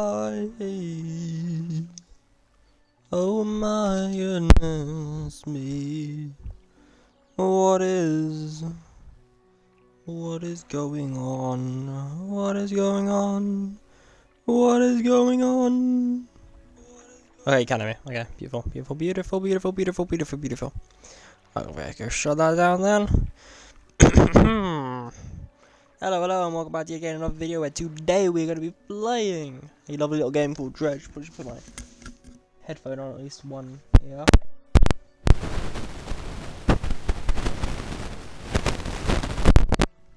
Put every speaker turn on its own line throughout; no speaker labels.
Oh my goodness me. What is going on? What is going on? What is going on? Okay, you can hear me. Okay, beautiful, beautiful, beautiful, beautiful, beautiful, beautiful, beautiful. Okay, go shut that down then. Hello, hello, and welcome back to again another video where today we're going to be playing a lovely little game called DREDGE. I'll just put my headphone on at least one ear.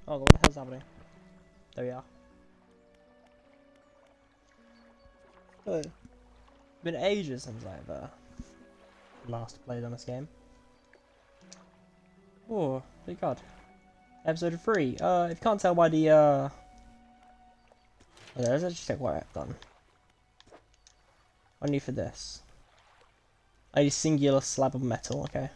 Oh god, what the hell's happening? There we are. Oh, it's been ages since I've last played on this game. Oh, dear god. Ep.3. If you can't tell by the oh, let's actually check what I've done. What do I need for this? I need a singular slab of metal, okay.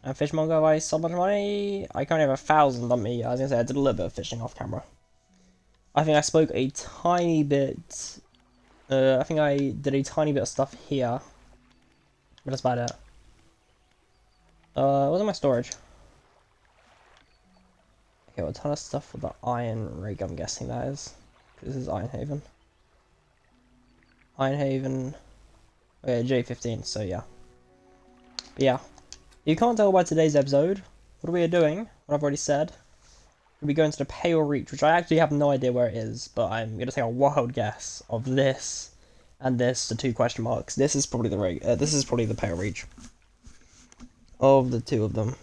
And fishmonger, have I sold much money? I currently have 1,000 on me. I was gonna say I did a little bit of fishing off camera. I think I spoke a tiny bit. I think I did a tiny bit of stuff here. But that's about it. What's in my storage? Okay, well, a ton of stuff with the iron rig, I'm guessing that is. This is Iron Haven. Iron Haven. Okay, J15, so yeah. But yeah. You can't tell by today's episode what we are doing, what I've already said. We'll be going to the Pale Reach, which I actually have no idea where it is, but I'm going to take a wild guess of this and this, the two question marks. This is probably the this is probably the Pale Reach. Of the two of them.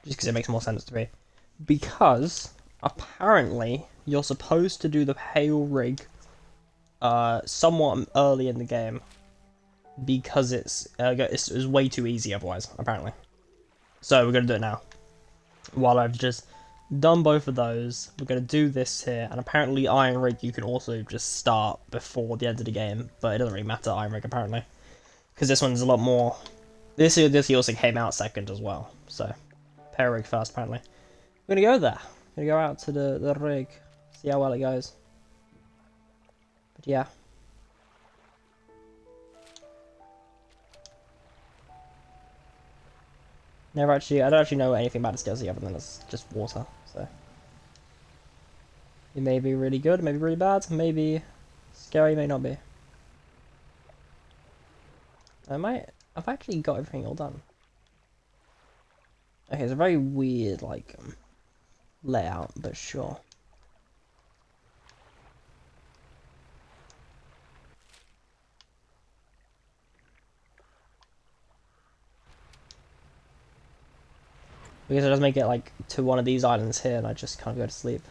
Just because it makes more sense to me. Because, apparently, you're supposed to do the Pale Rig somewhat early in the game. Because it's way too easy otherwise, apparently. So we're going to do it now. While I've just done both of those, we're going to do this here. And apparently Iron Rig you can also just start before the end of the game. But it doesn't really matter, Iron Rig, apparently. Because this one's a lot more... This also came out second as well. So, Pale Rig first, apparently. We're going to go there. We're going to go out to the rig. See how well it goes. But yeah. I don't actually know anything about this DLC other than it's just water, so. It may be really good, maybe really bad, maybe scary, may not be. I've actually got everything all done. Okay, it's a very weird, like, layout, but sure. Because it does make it, like, to one of these islands here, and I just can't go to sleep.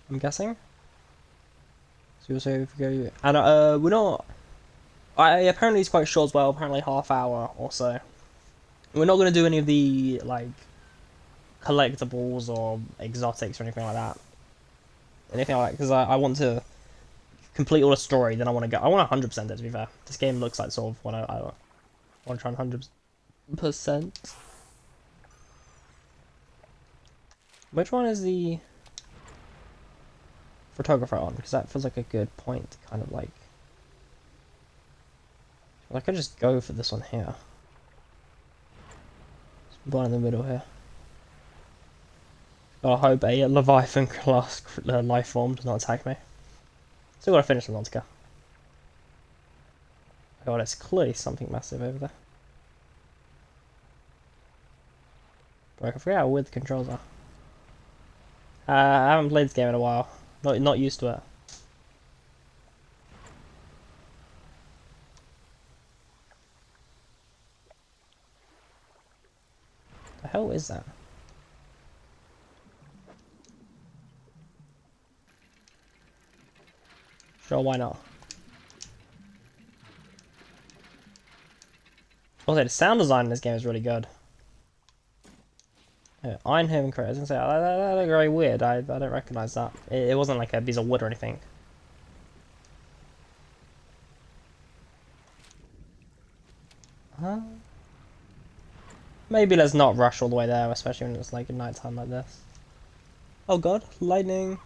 I'm guessing? So also, if we go... And, we're not... apparently it's quite short as well, apparently half hour or so. We're not going to do any of the, like, collectibles or exotics or anything like that. Anything like that, because I want to complete all the story, then I want to go... I want 100% it, to be fair. This game looks like sort of what I want to try 100%. Which one is the photographer on? Because that feels like a good point, kind of like... Well, I could just go for this one here. One in the middle here. I hope a Leviathan class life form does not attack me. Still gotta finish the Nautica. Oh, there's clearly something massive over there. But I forget how weird the controls are. I haven't played this game in a while. Not used to it. The hell is that? Sure, why not? Also, the sound design in this game is really good. Yeah, Iron Haven Crate. I was gonna say that looked very weird. I don't recognize that. It wasn't like a piece of wood or anything. Huh? Maybe let's not rush all the way there, especially when it's like a night time like this. Oh god, lightning.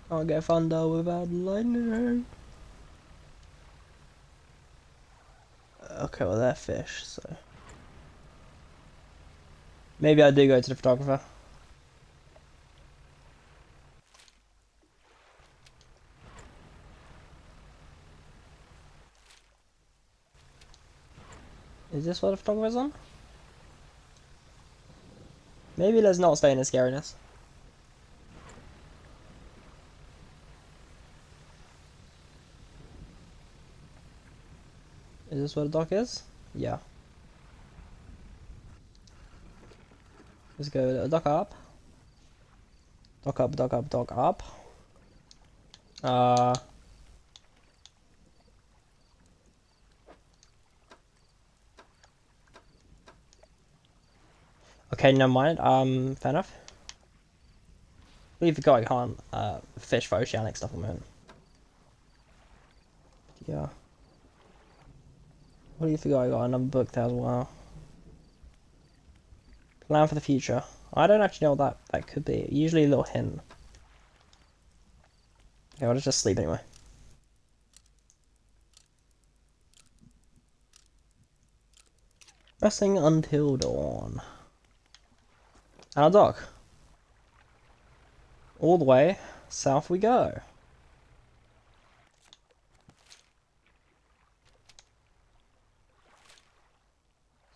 Can't get thunder without lightning. Okay, well they're fish, so maybe I do go to the photographer. Is this what the photographer's on? Maybe let's not stay in the scariness. Is this where the dock is? Yeah. Let's go dock up. Dock up, dock up, dock up. Okay, never mind. Fair enough. We forgot I can't fish for oceanic stuff at the moment. Yeah. What do you forgot? I got another book there as well. Plan for the future. I don't actually know what that could be. Usually a little hint. Okay, I'll just sleep anyway. Resting until dawn. And our dock. All the way south we go.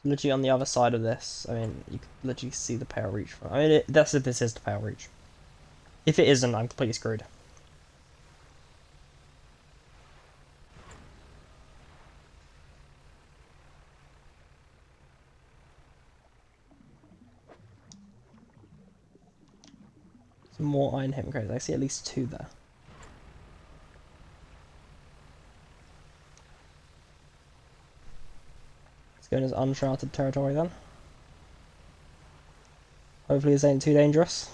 Literally on the other side of this. I mean, you can literally see the Pale Reach. I mean, that's if this is the Pale Reach. If it isn't, I'm completely screwed. Some more iron hidden crates. I see at least 2 there. Let's go into uncharted territory then. Hopefully this ain't too dangerous.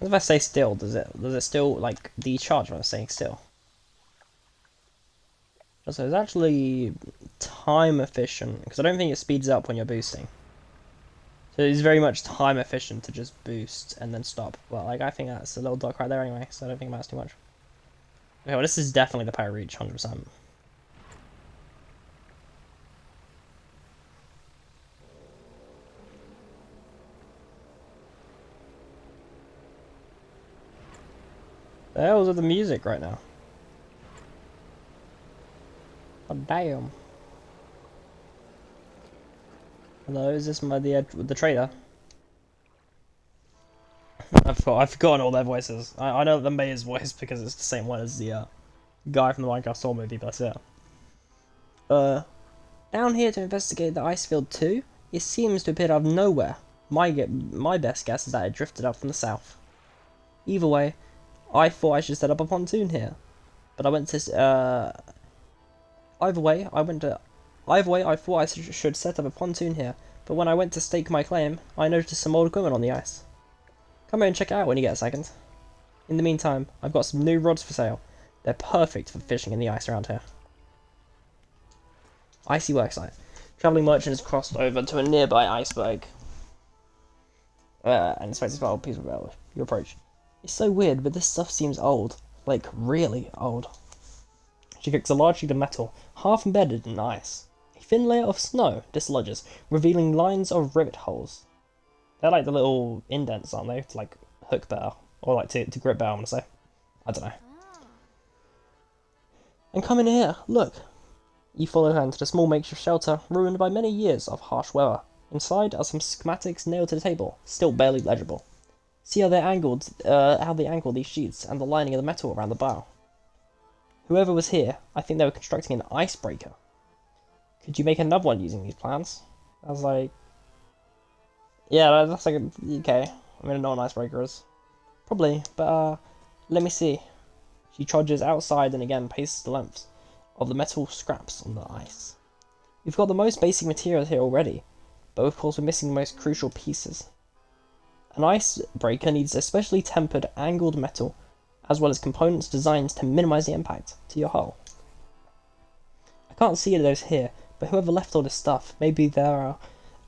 If I stay still, does it still like decharge when I'm staying still? So it's actually time efficient because I don't think it speeds up when you're boosting. So it's very much time efficient to just boost and then stop. Well, like I think that's a little dock right there anyway, so I don't think it matters too much. Okay, well this is definitely the Power Reach, 100%. The hell's with the music right now? Oh damn. Hello, is this the trader? I've forgotten all their voices. I know the mayor's voice because it's the same one as the guy from the Minecraft Soul movie, but that's it. Down here to investigate the ice field too? It seems to appear out of nowhere. My best guess is that it drifted up from the south. Either way, I thought I should set up a pontoon here, but I went to Either way, I thought I should set up a pontoon here, but when I went to stake my claim, I noticed some old equipment on the ice. Come here and check it out when you get a second. In the meantime, I've got some new rods for sale. They're perfect for fishing in the ice around here. Icy worksite. Travelling merchant has crossed over to a nearby iceberg. And inspects a piece of railway. You approach. It's so weird, but this stuff seems old. Like, really old. She kicks a large sheet of metal, half embedded in ice. A thin layer of snow dislodges, revealing lines of rivet holes. They're like the little indents, aren't they? To like hook better. Or like to grip better, I'm gonna say. I don't know. And come in here, look. You follow her into the small makeshift shelter, ruined by many years of harsh weather. Inside are some schematics nailed to the table, still barely legible. See how they angled these sheets and the lining of the metal around the bow. Whoever was here, I think they were constructing an icebreaker. Could you make another one using these plans? I was like, yeah, that's like okay. I mean, I know what an icebreaker is. Probably, but let me see. She trudges outside and again paces the lengths of the metal scraps on the ice. We've got the most basic materials here already, but of course we're missing the most crucial pieces. An icebreaker needs especially tempered, angled metal, as well as components designed to minimize the impact to your hull. I can't see those here, But whoever left all this stuff, maybe there are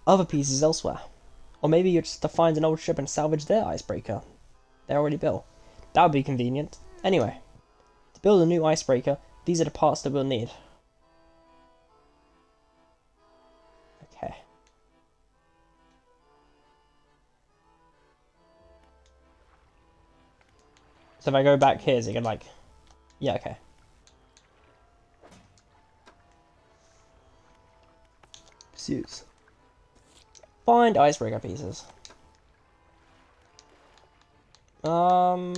other pieces elsewhere. Or maybe you're just to find an old ship and salvage their icebreaker. They're already built. That would be convenient. Anyway, to build a new icebreaker, these are the parts that we'll need. Okay. So if I go back here, is it gonna like... Yeah, okay. Pursuits. Find icebreaker pieces. My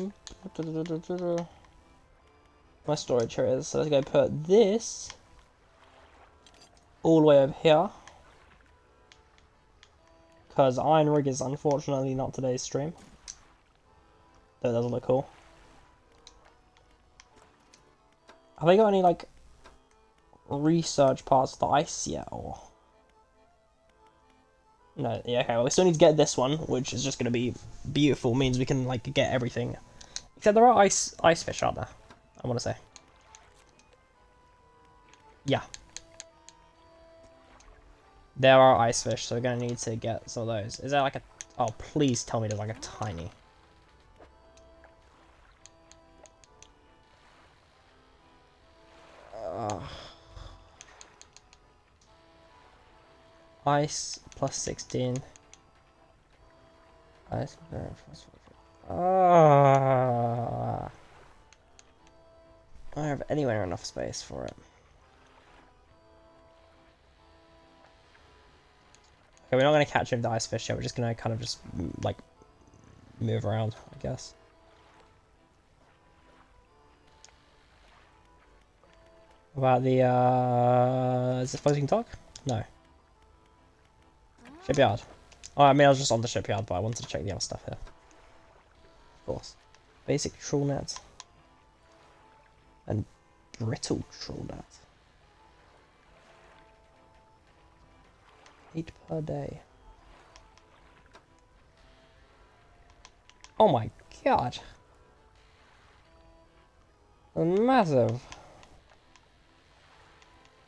storage here is, so let's go put this all the way over here. Because Iron Rig is unfortunately not today's stream. That doesn't look cool. Have they got any, like, research parts of the ice yet, or...? No, yeah, okay, well, we still need to get this one, which is just going to be beautiful, means we can, like, get everything. Except there are ice fish, aren't there? I want to say. Yeah. There are ice fish, so we're going to need to get some of those. Is there, like, a... Oh, please tell me there's, like, a tiny... Ice plus 16. Ice plus 14. I don't have anywhere enough space for it. Okay, we're not going to catch any of the ice fish yet. We're just going to kind of just, like, move around, I guess. About the, is it floating dock? No. Shipyard. Oh, I mean, I was just on the shipyard, but I wanted to check the other stuff here. Of course. Basic trawl net. And brittle trawl net. 8 per day. Oh my god. Massive.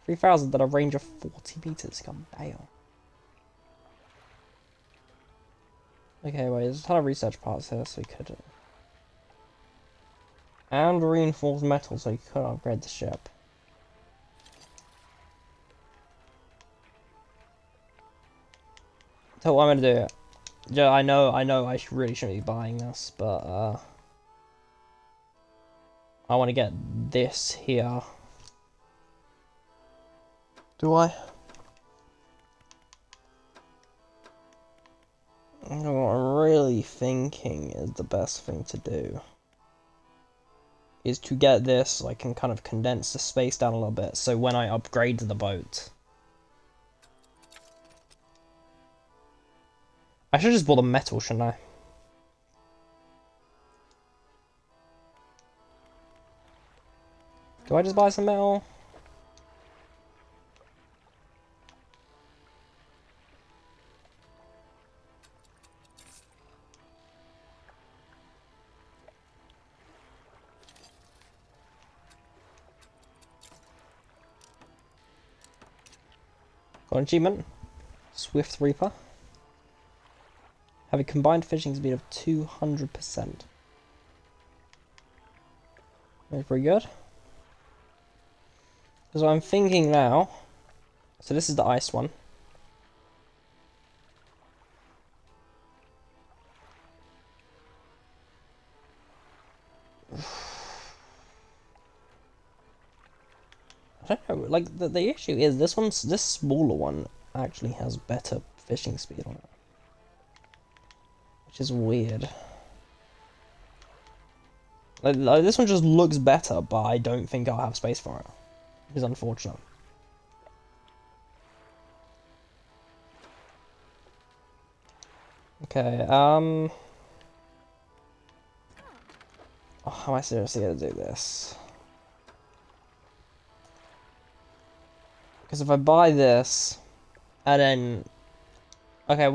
3,000 at a range of 40 meters. God damn. Okay, wait, there's a ton of research parts here, so we could... And reinforced metal, so you could upgrade the ship. So what I'm gonna do... Yeah, I know I really shouldn't be buying this, but, I want to get this here. Do I? What I'm really thinking is the best thing to do is to get this so I can kind of condense the space down a little bit, so when I upgrade the boat... I should just bought the metal, shouldn't I? Do I just buy some metal? Got an achievement. Swift Reaper. Have a combined fishing speed of 200%. Very pretty good. So I'm thinking now... So this is the ice one. I don't know, like, the issue is this smaller one actually has better fishing speed on it. Which is weird. Like, this one just looks better, but I don't think I'll have space for it. Which is unfortunate. Okay, oh, how am I seriously gonna do this? Because if I buy this, and then... Okay,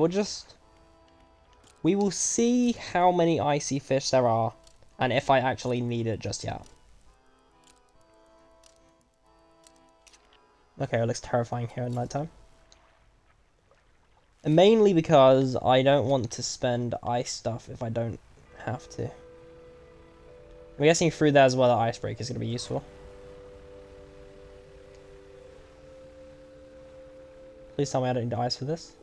we will see how many icy fish there are, and if I actually need it just yet. Okay, it looks terrifying here at nighttime. And mainly because I don't want to spend ice stuff if I don't have to. I'm guessing through there as well, the icebreaker is going to be useful. Please tell me I don't need ice for this.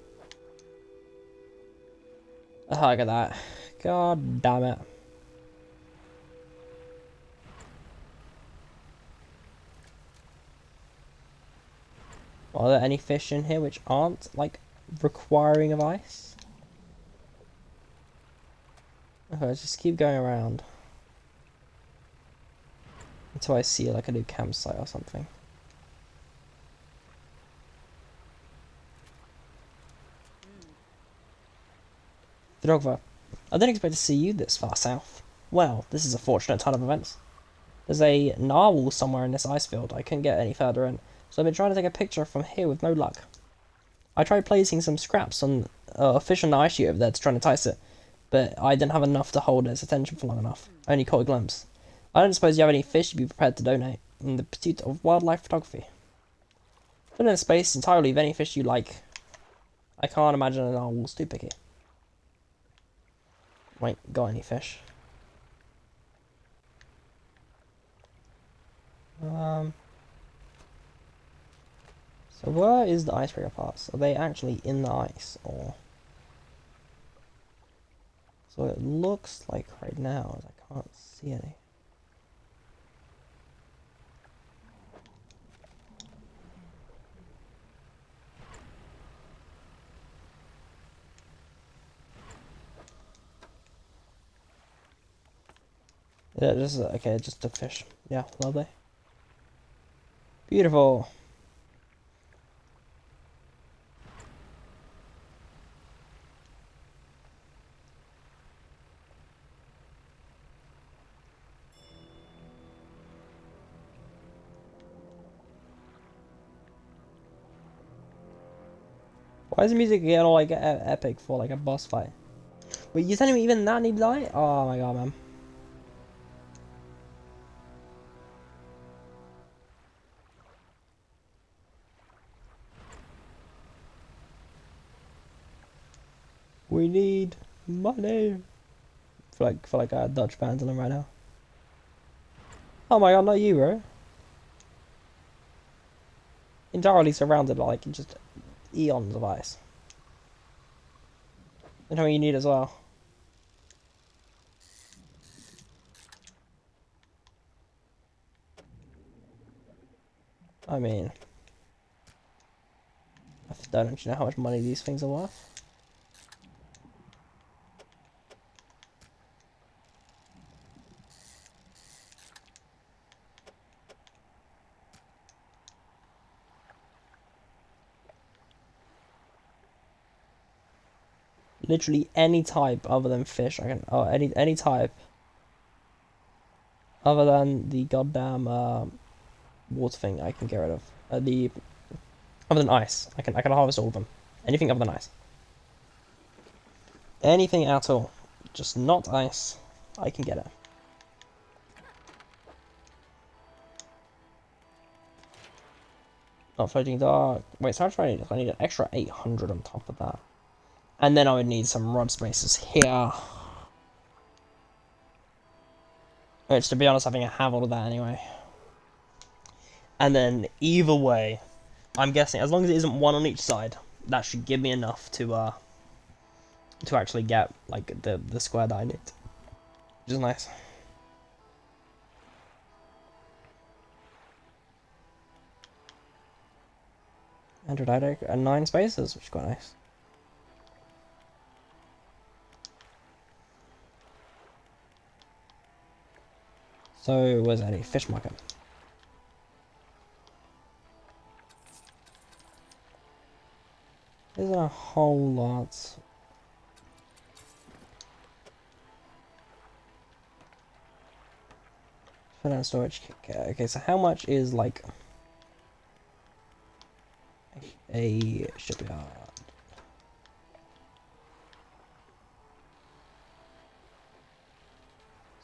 Oh, look at that. God damn it. Are there any fish in here which aren't, like, requiring of ice? Okay, let's just keep going around. Until I see, like, a new campsite or something. Drogva, I didn't expect to see you this far south. Well, this is a fortunate turn of events. There's a narwhal somewhere in this ice field. I couldn't get any further in, so I've been trying to take a picture from here with no luck. I tried placing some scraps on a fish on the ice sheet over there to try and entice it, but I didn't have enough to hold its attention for long enough. I only caught a glimpse. I don't suppose you have any fish you'd be prepared to donate in the pursuit of wildlife photography. Fill in space entirely with any fish you like. I can't imagine a narwhal's too picky. Wait, got any fish? So where is the icebreaker parts? Are they actually in the ice, or? So it looks like right now, I can't see any. Yeah, just okay, just a fish. Yeah, lovely. Beautiful. Why is the music getting all like epic for like a boss fight? Wait, you're telling me even that needs light? Oh my god, man. We need money. For like a Dutch band on them right now. Oh my god, not you, bro. Entirely surrounded by like just eons of ice. And how you need as well. I mean, I don't you know how much money these things are worth? Literally any type other than fish, I can. Oh, any type other than the goddamn water thing, I can get rid of. The other than ice, I can harvest all of them. Anything other than ice. Anything at all, just not ice. I can get it. Not floating dark. Wait, so how much do I need? I need an extra 800 on top of that. And then I would need some rod spaces here. Which, to be honest, I think I have all of that anyway. And then, either way, I'm guessing, as long as it isn't one on each side, that should give me enough to actually get, like, the square that I need. Which is nice. And 9 spaces, which is quite nice. So, where's any fish market? Isn't a whole lot. Put down storage. Okay, so how much is like a shipyard?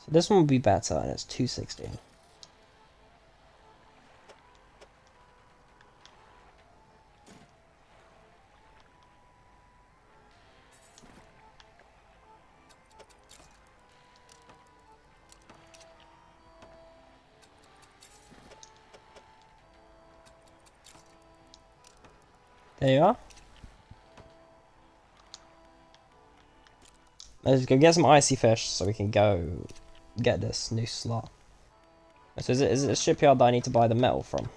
So this one would be better, and it's 260. There you are. Let's go get some icy fish so we can go get this new slot. So is it a shipyard that I need to buy the metal from?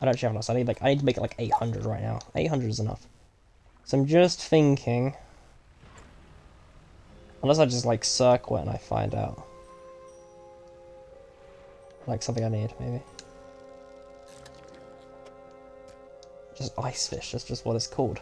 I don't actually have enough. So I need to make it like 800 right now. 800 is enough. So I'm just thinking, unless I just like circle it and I find out like something I need, maybe. Just ice fish. That's just what it's called.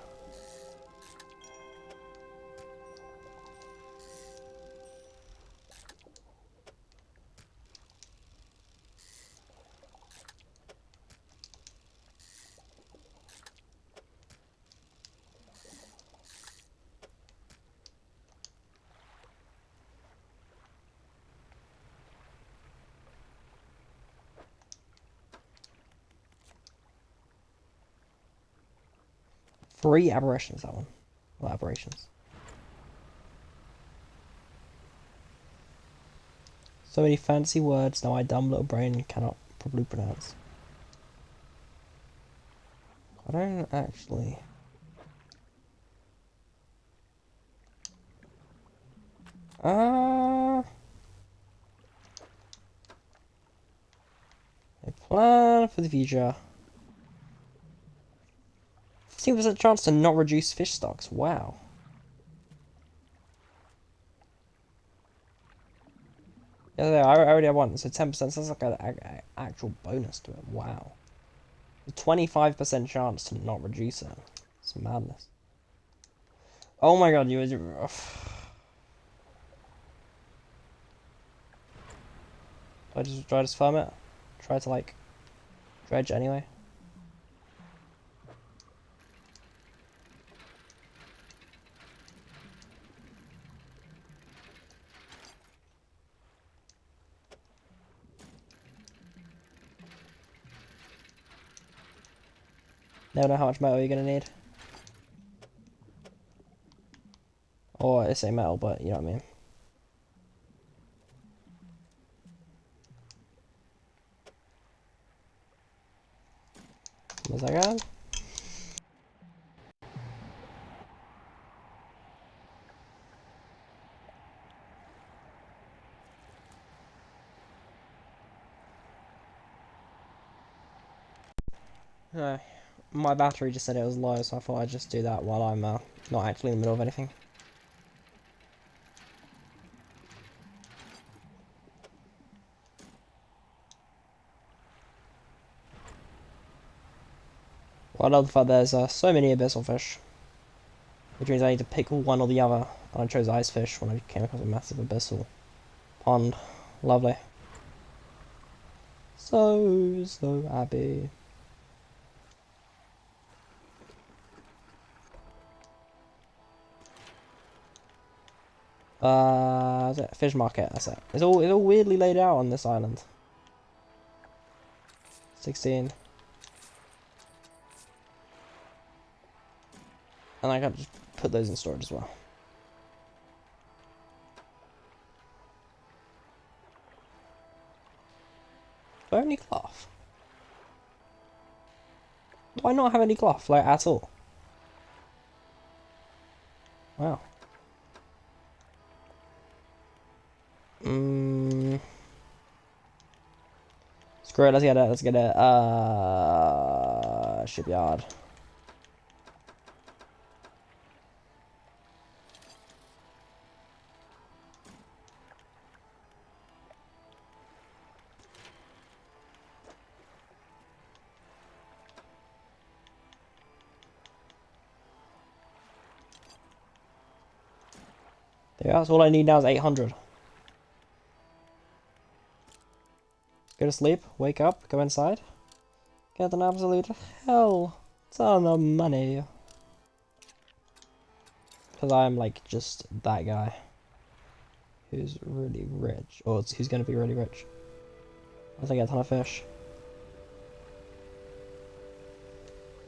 Three aberrations, that one. Well, aberrations. So many fancy words now my dumb little brain cannot probably pronounce. I don't actually... A plan for the future. 15% chance to not reduce fish stocks. Wow. Yeah, I already have one. So 10%. Sounds like an actual bonus to it. Wow. 25% chance to not reduce it. It's madness. Oh my god, you... Do I just farm it? Try to like dredge anyway. Never know how much metal you're gonna need. Or it's a metal, but you know what I mean. Was that good? No. My battery just said it was low, so I thought I'd just do that while I'm not actually in the middle of anything. Well, I love the fact there's so many abyssal fish, which means I need to pick one or the other, and I chose ice fish when I came across a massive abyssal pond. Lovely. So happy. Is it fish market? That's it. It's all weirdly laid out on this island. 16. And I can just put those in storage as well. Do I have any cloth? Do I not have any cloth, like, at all? Wow. Screw it, let's get it, shipyard. There, that's all I need now is 800. Go to sleep, wake up, go inside. Get an absolute hell ton of money. Because I'm like just that guy who's really rich, or who's going to be really rich. I think I get a ton of fish.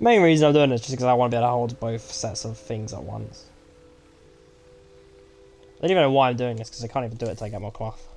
Main reason I'm doing it is just because I want to be able to hold both sets of things at once. I don't even know why I'm doing this, because I can't even do it until I get more cloth.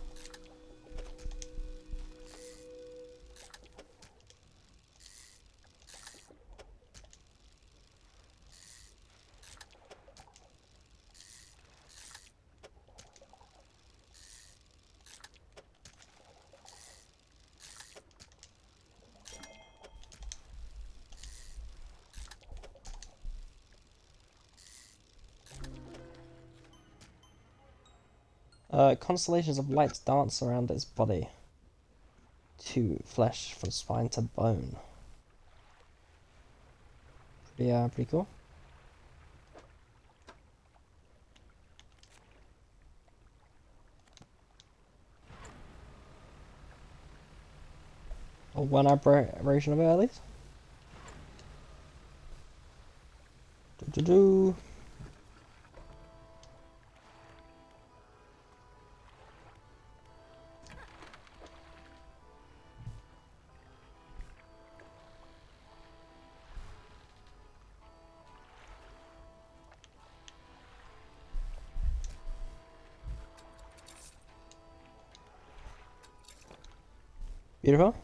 Constellations of lights dance around its body. To flesh from spine to bone. Yeah, pretty cool. Or one aberration of it at least. Do. Beautiful.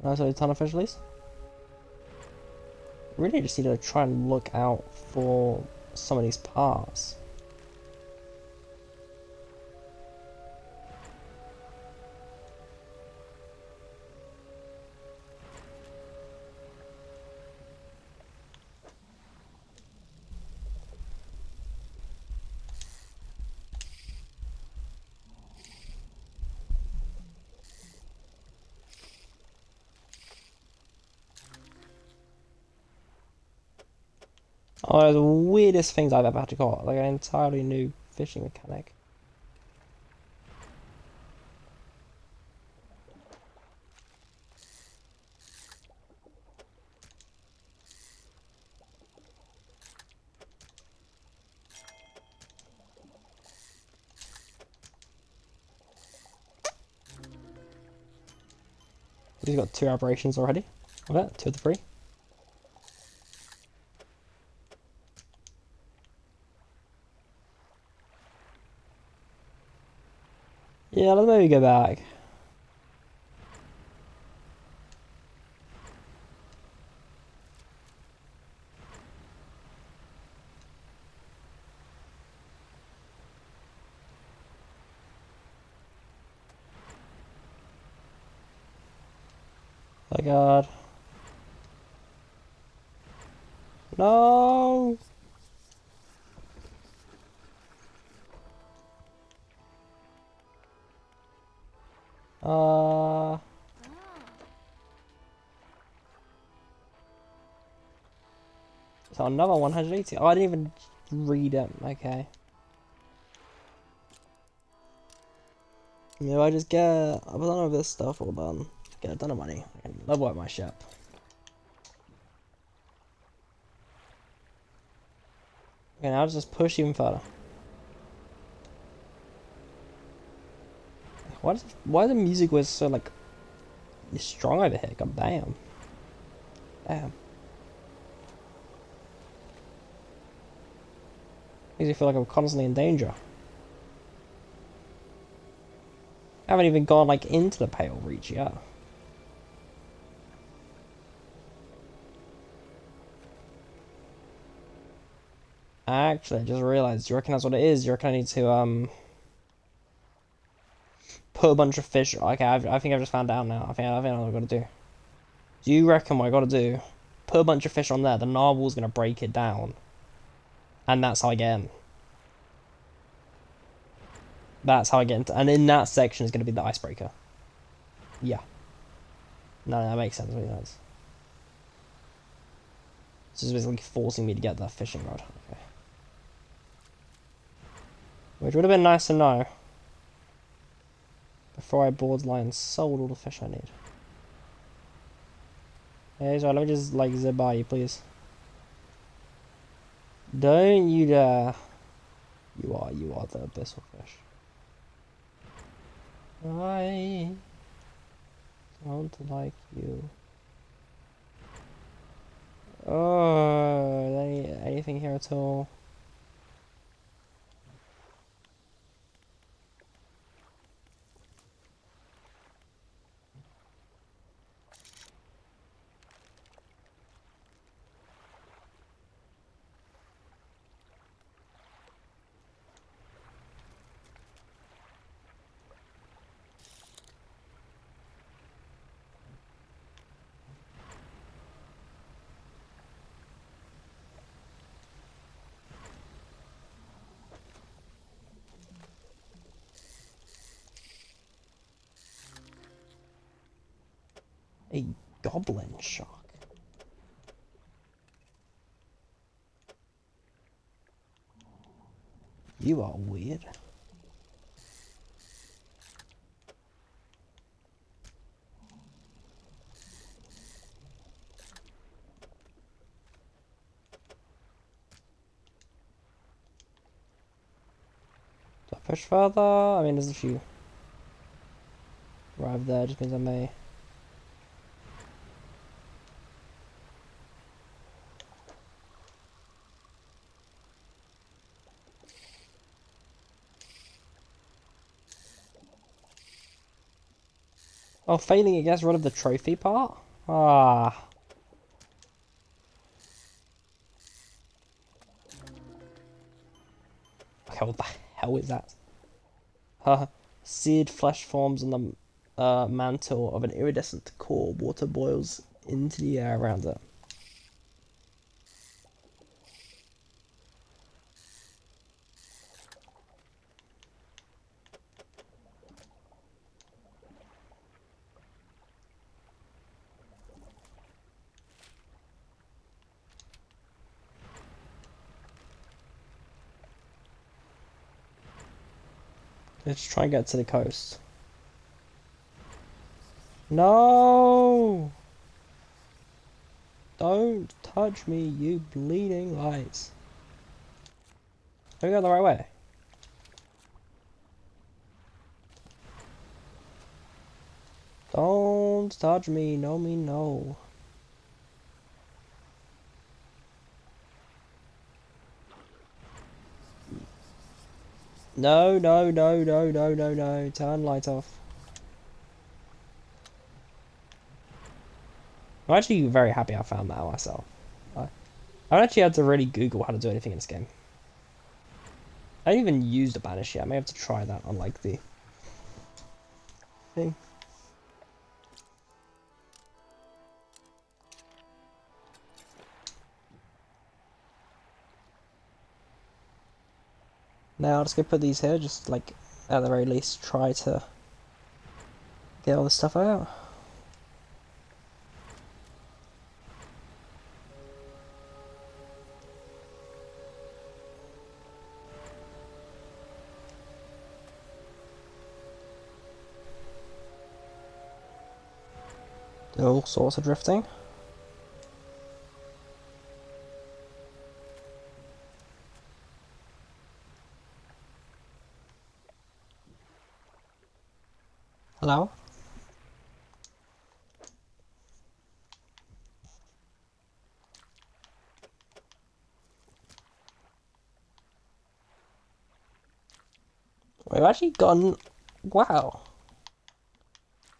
Nice little ton of fish at least. Really just need to try and look out for some of these parts. Oh, the weirdest things I've ever had to caught. Like an entirely new fishing mechanic. He's got 2 aberrations already. Okay, 2 of the 3. Yeah, let's maybe go back. Oh god. No! So another 180. Oh, I didn't even read it. Okay. Maybe I just get a ton of this stuff all done. Get a ton of money. I can level up my ship. Okay, now I'll just push even further. Why the music was so like strong over here? God damn. Damn. Makes me feel like I'm constantly in danger. I haven't even gone like into the pale reach yet. Actually, I just realized. Do you reckon that's what it is? Do you reckon I need to put a bunch of fish? Okay, I think I've just found out now. I think what I've got to do. Do you reckon what I got to do? Put a bunch of fish on there. The narwhal's gonna break it down, and that's how I get in. That's how I get into. And in that section is gonna be the icebreaker. Yeah. No, that makes sense. Makes sense. This is basically forcing me to get that fishing rod. Okay. Which would have been nice to know before I borderline and sold all the fish I need. Hey, so let me just like zip by you, please. Don't you dare. You are the abyssal fish. I don't like you. Oh, anything here at all? goblin shark. You are weird. Do I push further? I mean, there's a few. Arrive there just means I may. Oh, failing it gets rid of the trophy part? Ah. Okay, what the hell is that? Seared flesh forms on the mantle of an iridescent core. Water boils into the air around it. Let's try and get to the coast. No! Don't touch me, you bleeding lights. Are we going the right way? Don't touch me, no me no. No, no, no, no, no, no, no. Turn light off. I'm actually very happy I found that out myself. I actually had to really Google how to do anything in this game. I haven't even used a banish yet. I may have to try that on like the thing. Now I'll just go put these here, just like at the very least try to get all this stuff out. All sorts of drifting. Hello? We've actually gotten... Wow.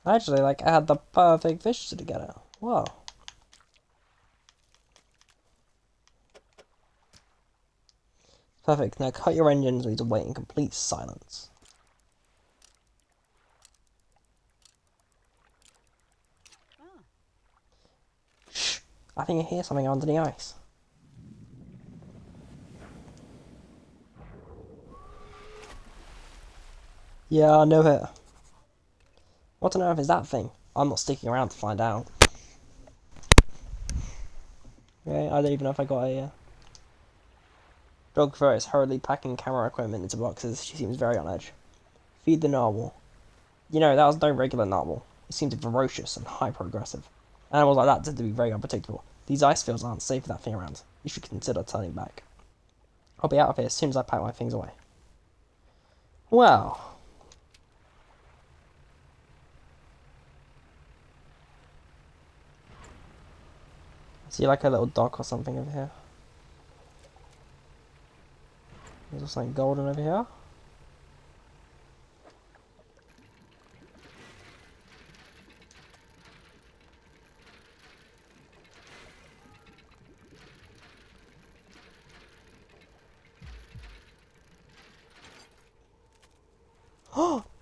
Actually, like, I had the perfect fish together. Wow. Perfect. Now cut your engines. We need to wait in complete silence. Shh. I think I hear something under the ice. Yeah, I know it. I want to know if it's that thing. I'm not sticking around to find out. Okay, I don't even know if I got a... Dog is hurriedly packing camera equipment into boxes. She seems very on edge. Feed the narwhal. You know, that was no regular narwhal. It seemed ferocious and hyper-aggressive. Animals like that tend to be very unpredictable. These ice fields aren't safe for that thing around. You should consider turning back. I'll be out of here as soon as I pack my things away. Well... See like a little dock or something over here? There's something golden over here.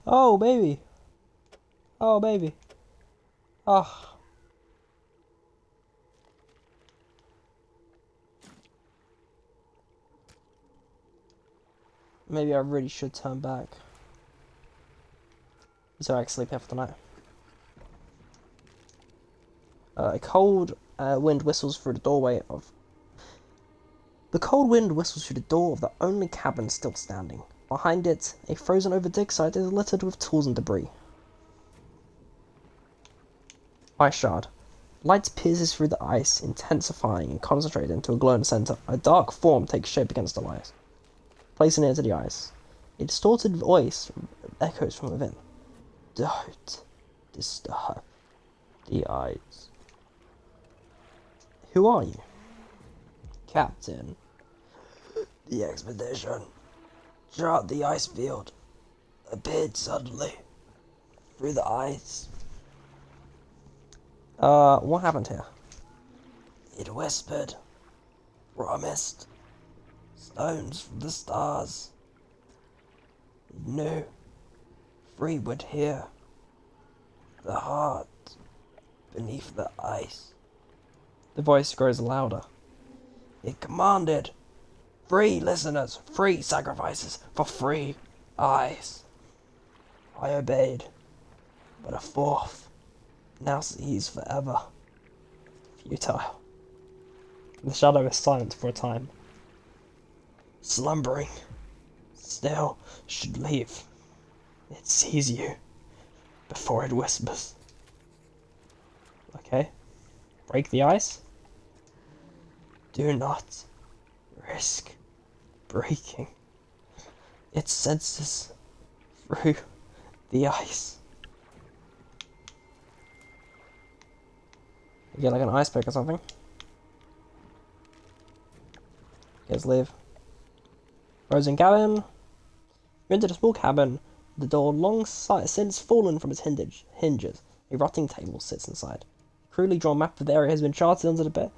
Oh, baby. Oh, baby. Oh. Maybe I really should turn back. So I can sleep here for the night. A cold wind whistles through the doorway of... The cold wind whistles through the door of the only cabin still standing. Behind it, a frozen-over dig site is littered with tools and debris. Ice shard. Light pierces through the ice, intensifying and concentrated into a glow in the center. A dark form takes shape against the ice. Placing it into the ice. A distorted voice echoes from within. Don't disturb the ice. Who are you? Captain. The expedition. Throughout the ice field. Appeared suddenly. Through the ice. What happened here? It whispered. Promised. Stones from the stars. It knew. Free would hear. The heart. Beneath the ice. The voice grows louder. It commanded. Free listeners. Free sacrifices. For free eyes. I obeyed. But a fourth. Now sees forever. Futile. The shadow is silent for a time. Slumbering. Still should leave. It sees you. Before it whispers. Okay. Break the ice? Do not risk breaking. It senses through the ice. You get like an ice pick or something. Let's leave. Frozen cabin. You entered a small cabin. The door long since fallen from its hinges. A rotting table sits inside. A crudely drawn map of the area has been charted onto the bed.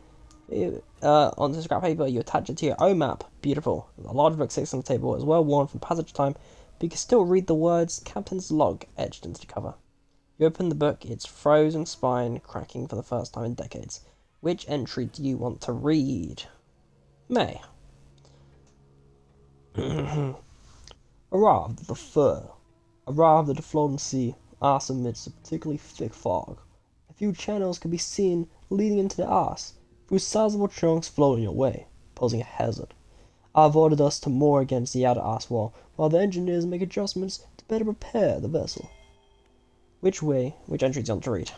Onto scrap paper, you attach it to your own map. Beautiful. A large book sits on the table. It is well worn from passage time, but you can still read the words Captain's Log etched into the cover. You open the book, its frozen spine cracking for the first time in decades. Which entry do you want to read? May. Arrived at the fur. Arrived at the floating sea, ice amidst a particularly thick fog. A few channels can be seen leading into the ice, whose sizable chunks floating your way, posing a hazard. I've ordered us to moor against the outer ice wall, while the engineers make adjustments to better prepare the vessel. Which entry do you want to read?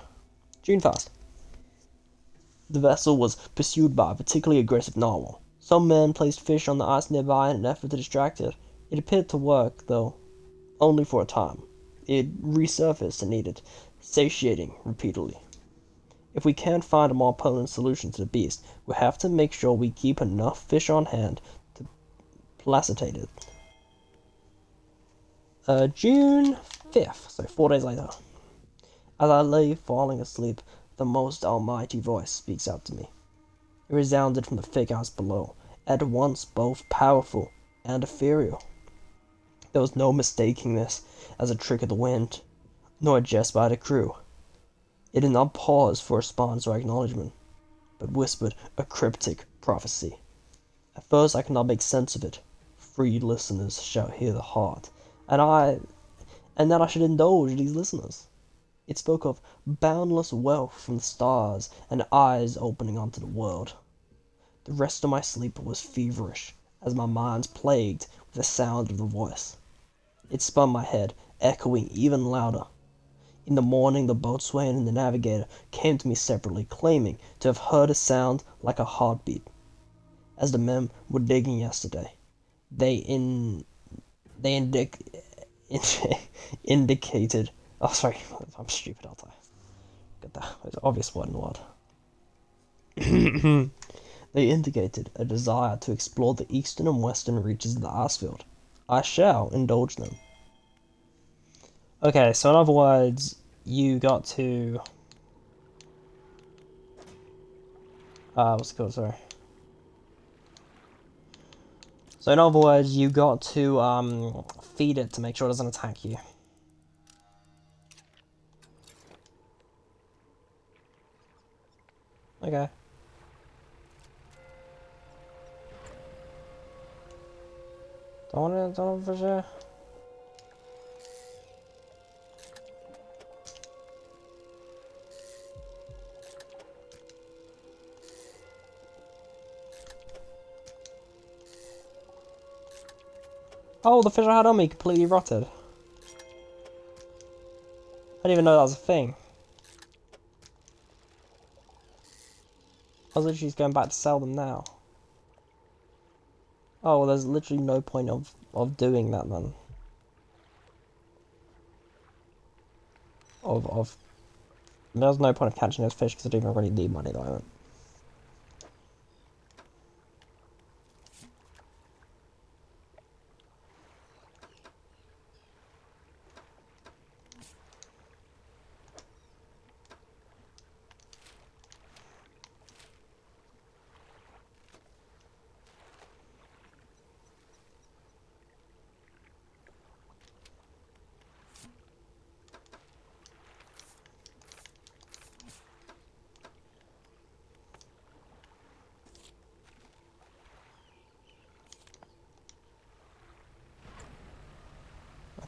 June 1st. The vessel was pursued by a particularly aggressive narwhal. Some men placed fish on the ice nearby in an effort to distract it. It appeared to work, though, only for a time. It resurfaced and needed satiating repeatedly. If we can't find a more potent solution to the beast, we have to make sure we keep enough fish on hand to placitate it. June 5th, so 4 days later. As I lay falling asleep, the most almighty voice speaks out to me. It resounded from the thick ice below, at once both powerful and ethereal. There was no mistaking this as a trick of the wind, nor a jest by the crew. It did not pause for response or acknowledgement, but whispered a cryptic prophecy. At first I could not make sense of it. Free listeners shall hear the heart, and that I should indulge these listeners. It spoke of boundless wealth from the stars and eyes opening onto the world. The rest of my sleep was feverish, as my mind's plagued with the sound of the voice. It spun my head, echoing even louder. In the morning, the boatswain and the navigator came to me separately, claiming to have heard a sound like a heartbeat. As the men were digging yesterday, they indicated... Oh, sorry, I'm stupid, aren't I? Get that. It's an obvious word in the world. They indicated a desire to explore the eastern and western reaches of the ice field. I shall indulge them. Okay, so in other words, you got to... what's it called, sorry. So in other words, you got to, feed it to make sure it doesn't attack you. Okay. Don't want for sure. Oh, the fish I had on me completely rotted. I didn't even know that was a thing. I was literally just going back to sell them now. Oh, well, there's literally no point of doing that then. There's no point of catching those fish because I don't even really need money at the moment.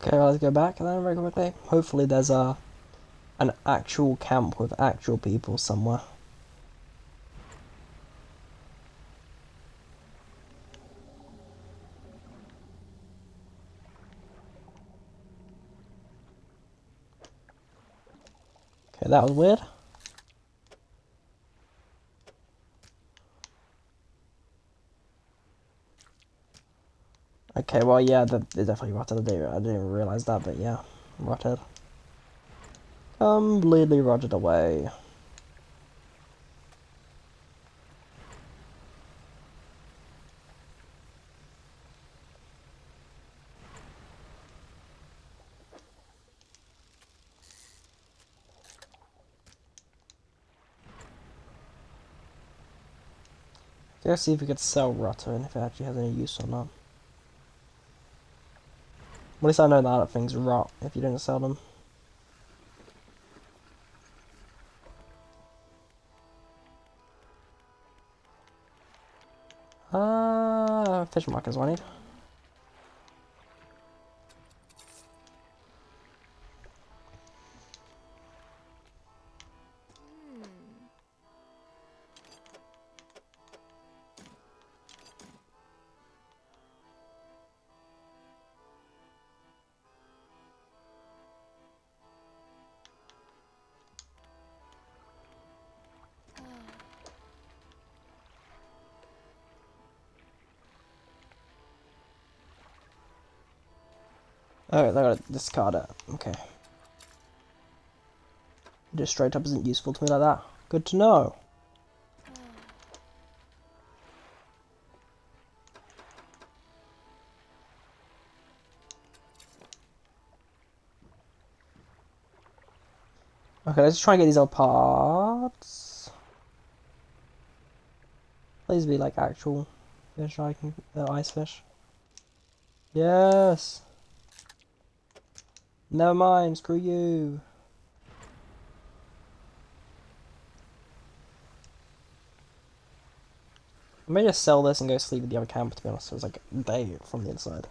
Okay, well, let's go back and then very quickly. Hopefully there's an actual camp with actual people somewhere. Okay, that was weird. Okay, well, yeah, they definitely rotted. I didn't even realize that, but yeah, rotted. Completely rotted away. Let's see if we could sell rotter and if it actually has any use or not. At least I know that things rot if you don't sell them. Fish markers I need. Alright, I gotta discard it. Okay. Just straight up isn't useful to me like that. Good to know. Okay, let's try and get these old parts. Please be like actual fish I can ice fish. Yes. Never mind, screw you. I may just sell this and go sleep at the other camp, to be honest. It was like a day from the inside.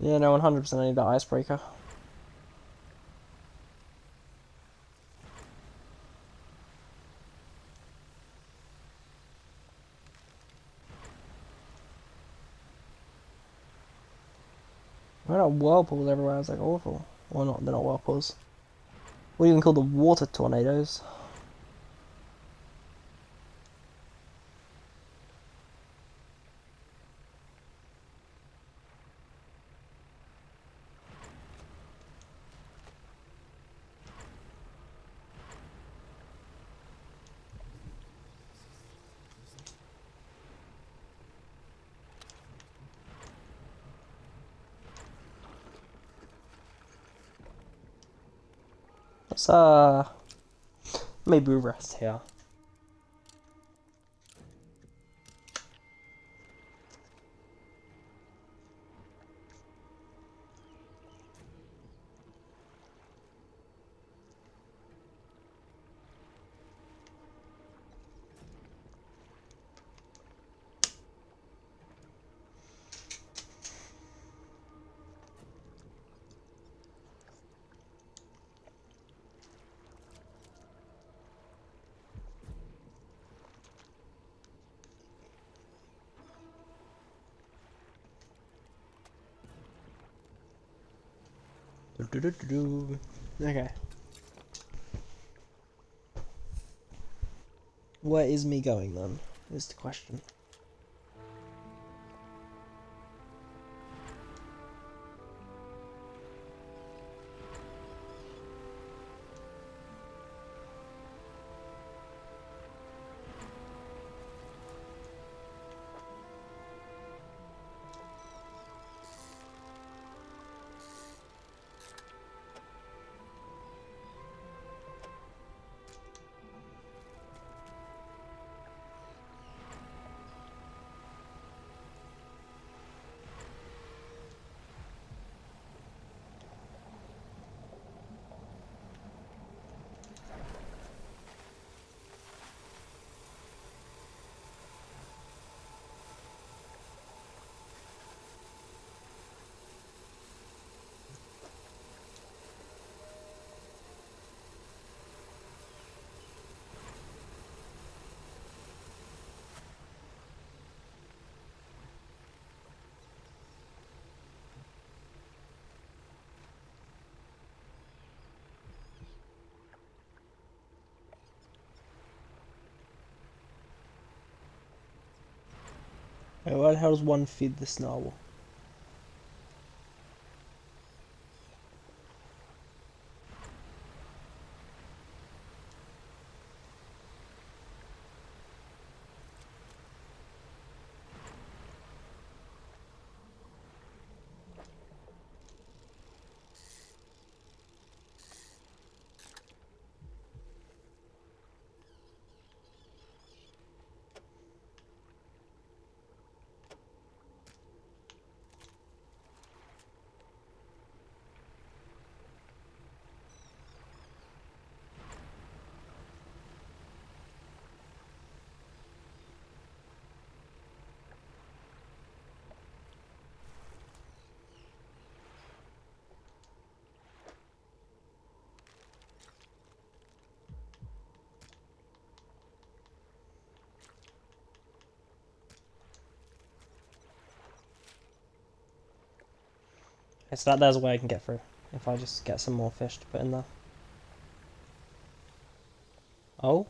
Yeah, no, 100% I need that icebreaker. Why not whirlpools everywhere? It's like awful. Or not, they're not whirlpools. What do you even call the water tornadoes? Let's maybe rest here. Okay. Where is me going then? Is the question. Wait, where the hell does one feed this narwhal? Okay, so there's a way I can get through. If I just get some more fish to put in there. Oh?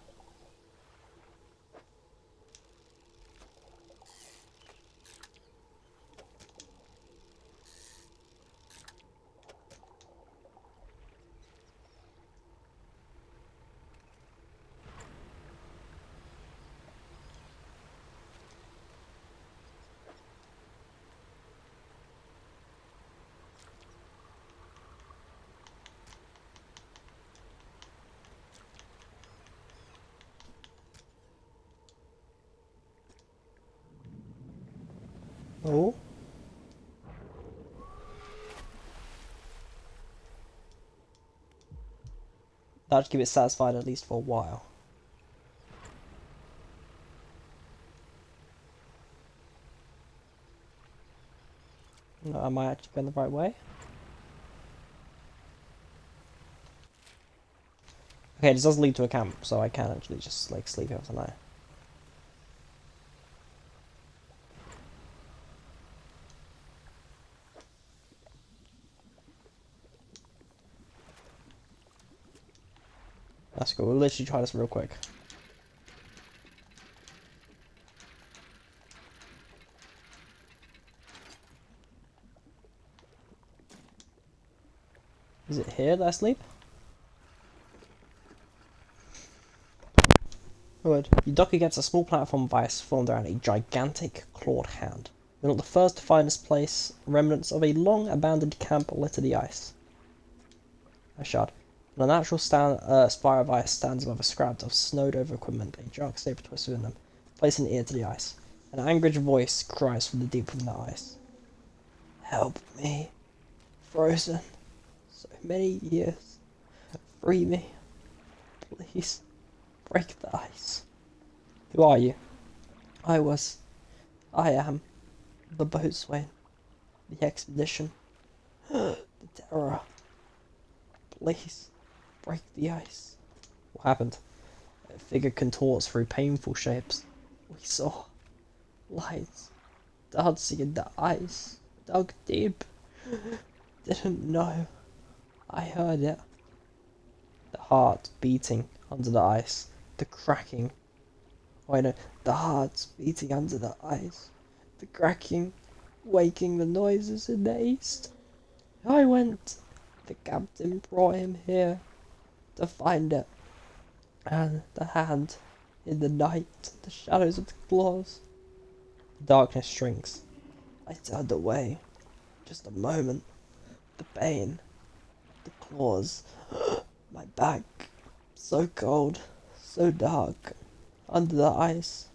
Oh? That should keep it satisfied at least for a while. No, am I actually going the right way? Okay, this does lead to a camp, so I can actually just like sleep here tonight. That's cool. We'll literally try this real quick. Is it here that I sleep? Good. You dock against a small platform of ice formed around a gigantic clawed hand. You're not the first to find this place. Remnants of a long abandoned camp litter the ice. A shard. An unnatural spire of ice stands above a scrap of snowed over equipment, a dark saber twists within them, placing an ear to the ice. An angered voice cries from the deep within the ice. Help me. Frozen. So many years. Free me. Please. Break the ice. Who are you? I am the boatswain. The expedition. The terror. Please. Break the ice. What happened? A figure contorts through painful shapes. We saw lights dancing in the ice. Dug deep. Didn't know. I heard it. The heart beating under the ice. The cracking. Oh, I know. The heart's beating under the ice. The cracking. Waking the noises in the east. I went. The captain brought him here to find it. And the hand in the night. The shadows of the claws. The darkness shrinks. I turned away. Just a moment. The pain. The claws. My back. So cold. So dark. Under the ice.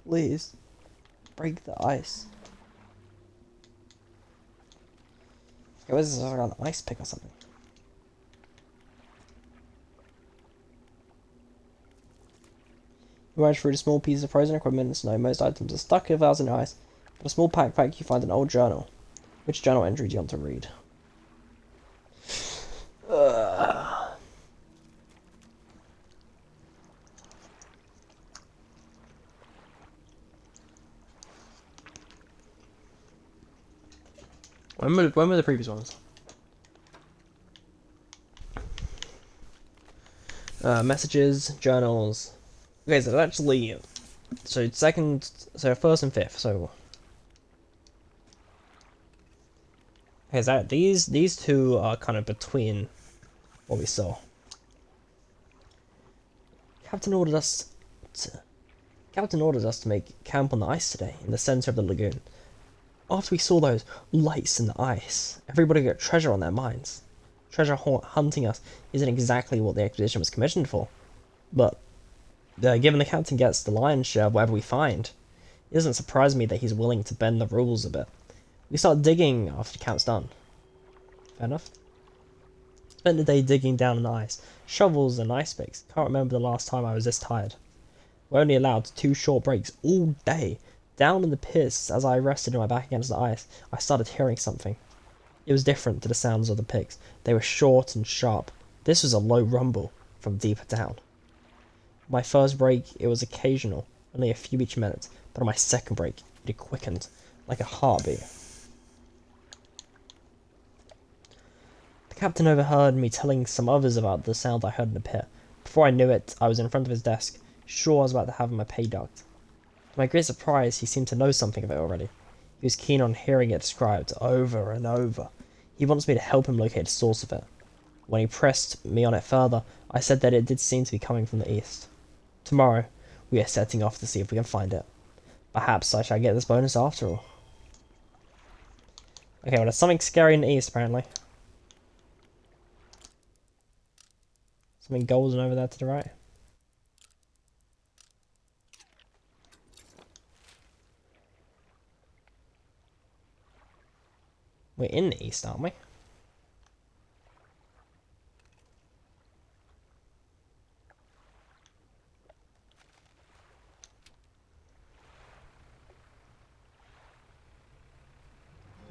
Please. Break the ice. Okay, what is this? Like an ice pick or something? You rummage through the small pieces of frozen equipment in snow. Most items are stuck in in ice. In a small backpack, you find an old journal. Which journal entry do you want to read? When were the previous ones? Messages, journals. Okay, so actually, first and fifth. So, okay, so these two are kind of between what we saw. Captain ordered us to make camp on the ice today, in the center of the lagoon. After we saw those lights in the ice, everybody got treasure on their minds. Treasure hunting us isn't exactly what the expedition was commissioned for, but given the captain gets the lion's share of whatever we find, it doesn't surprise me that he's willing to bend the rules a bit. We start digging after the camp's done. Fair enough. Spent the day digging down in the ice, shovels and ice picks. Can't remember the last time I was this tired. We're only allowed 2 short breaks all day. Down in the pits, as I rested my back against the ice, I started hearing something. It was different to the sounds of the picks. They were short and sharp. This was a low rumble from deeper down. My first break, it was occasional, only a few each minute, but on my second break, it quickened, like a heartbeat. The captain overheard me telling some others about the sound I heard in the pit. Before I knew it, I was in front of his desk, sure I was about to have my pay docked. To my great surprise, he seemed to know something of it already. He was keen on hearing it described over and over. He wants me to help him locate the source of it. When he pressed me on it further, I said that it did seem to be coming from the east. Tomorrow, we are setting off to see if we can find it. Perhaps I shall get this bonus after all. Okay, well, there's something scary in the east, apparently. Something golden over there to the right. We're in the east, aren't we?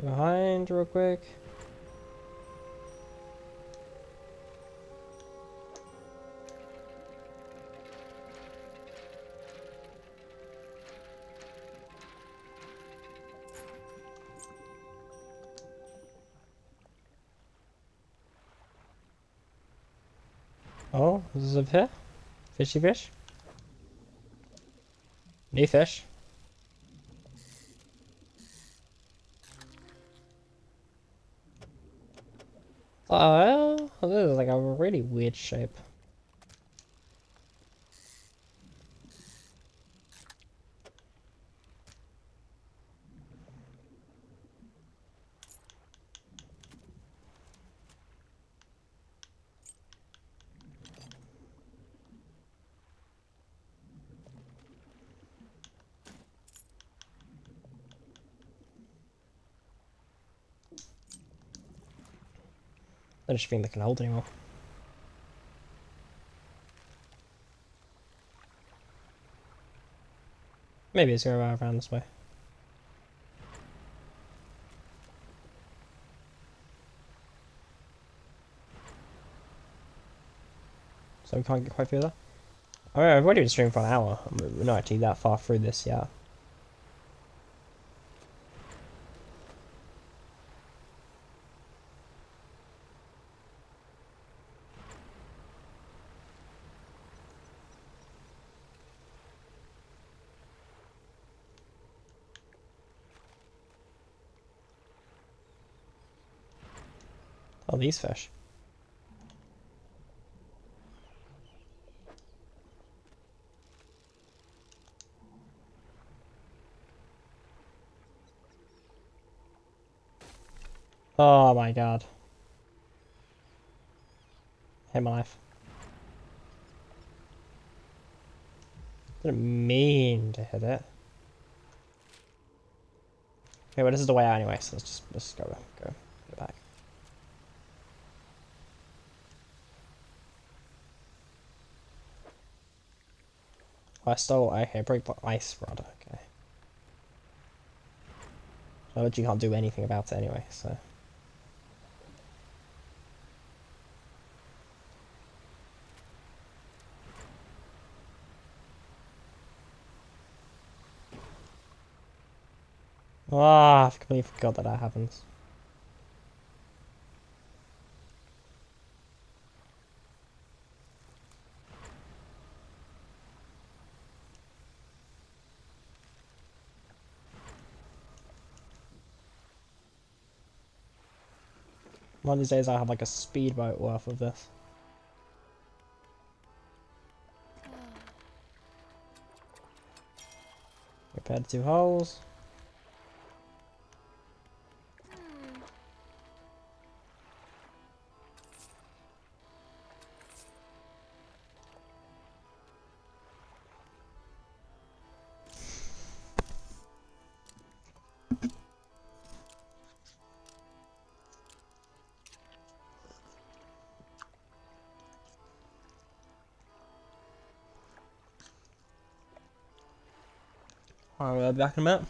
Behind real quick. Oh, this is up here? Fishy fish? New fish? Oh, this is like a really weird shape. I don't think they can hold anymore. Maybe it's going around this way. So we can't get quite through there. I mean, I've already been streaming for an hour. We're not actually that far through this yet. Oh, these fish. Oh my god. Hit my life. Didn't mean to hit it. Okay, well this is the way out anyway, so let's go back. Oh, I stole. Okay, break the ice rod. Okay. But you can't do anything about it anyway, so. Ah, I completely forgot that that happens. One of these days I'll have like a speedboat worth of this. Repair the 2 holes. Alright, we'll be back in a minute.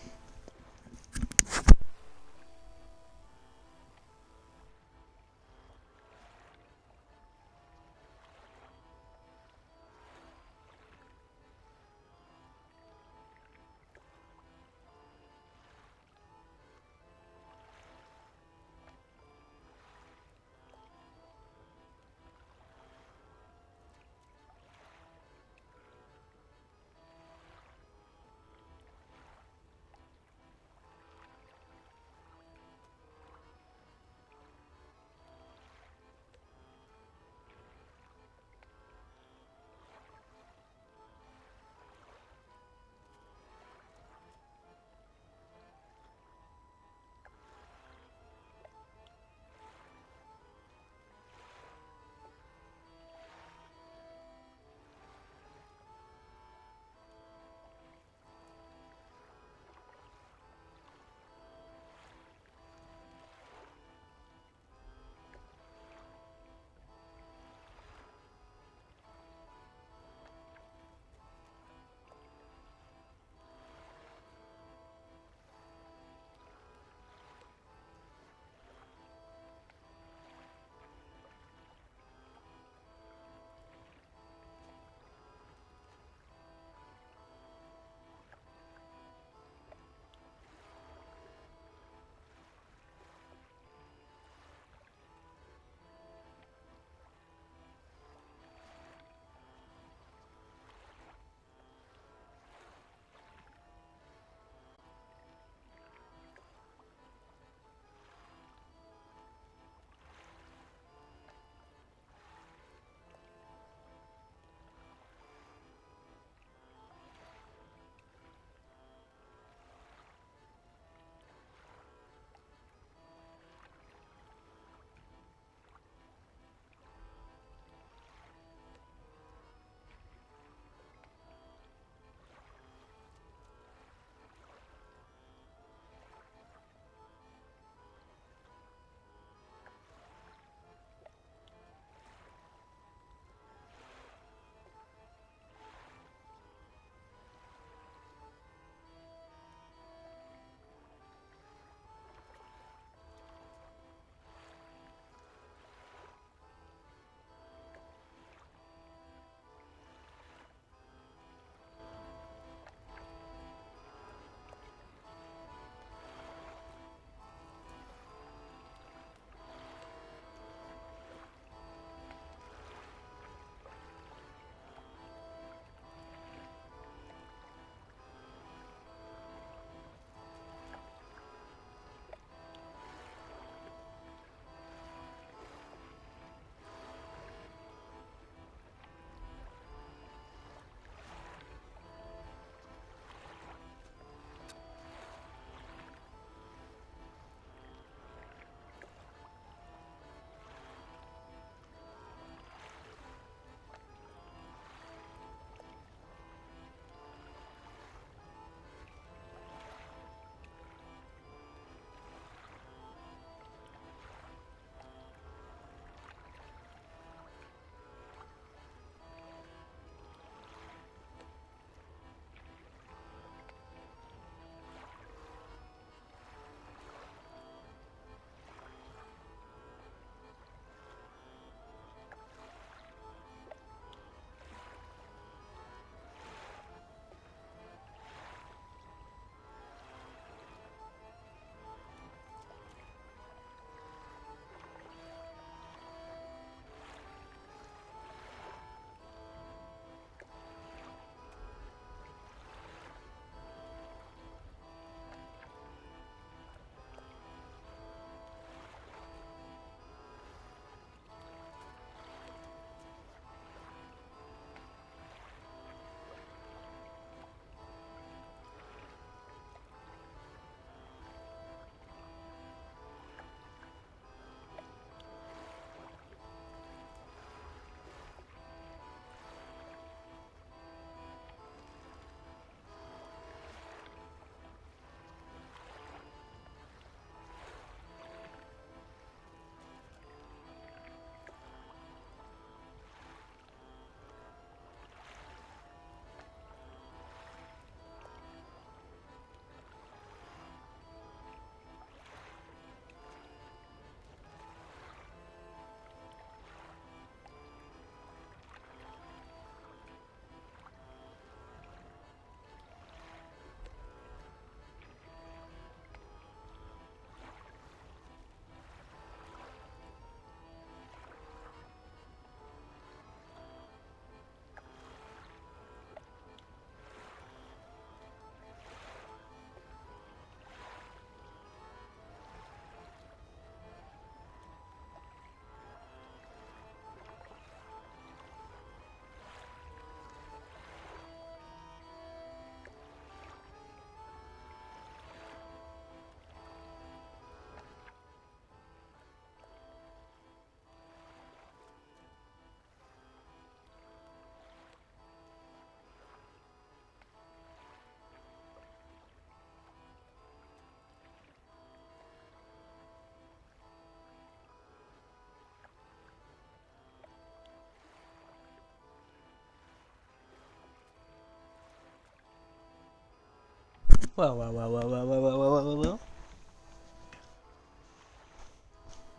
Well.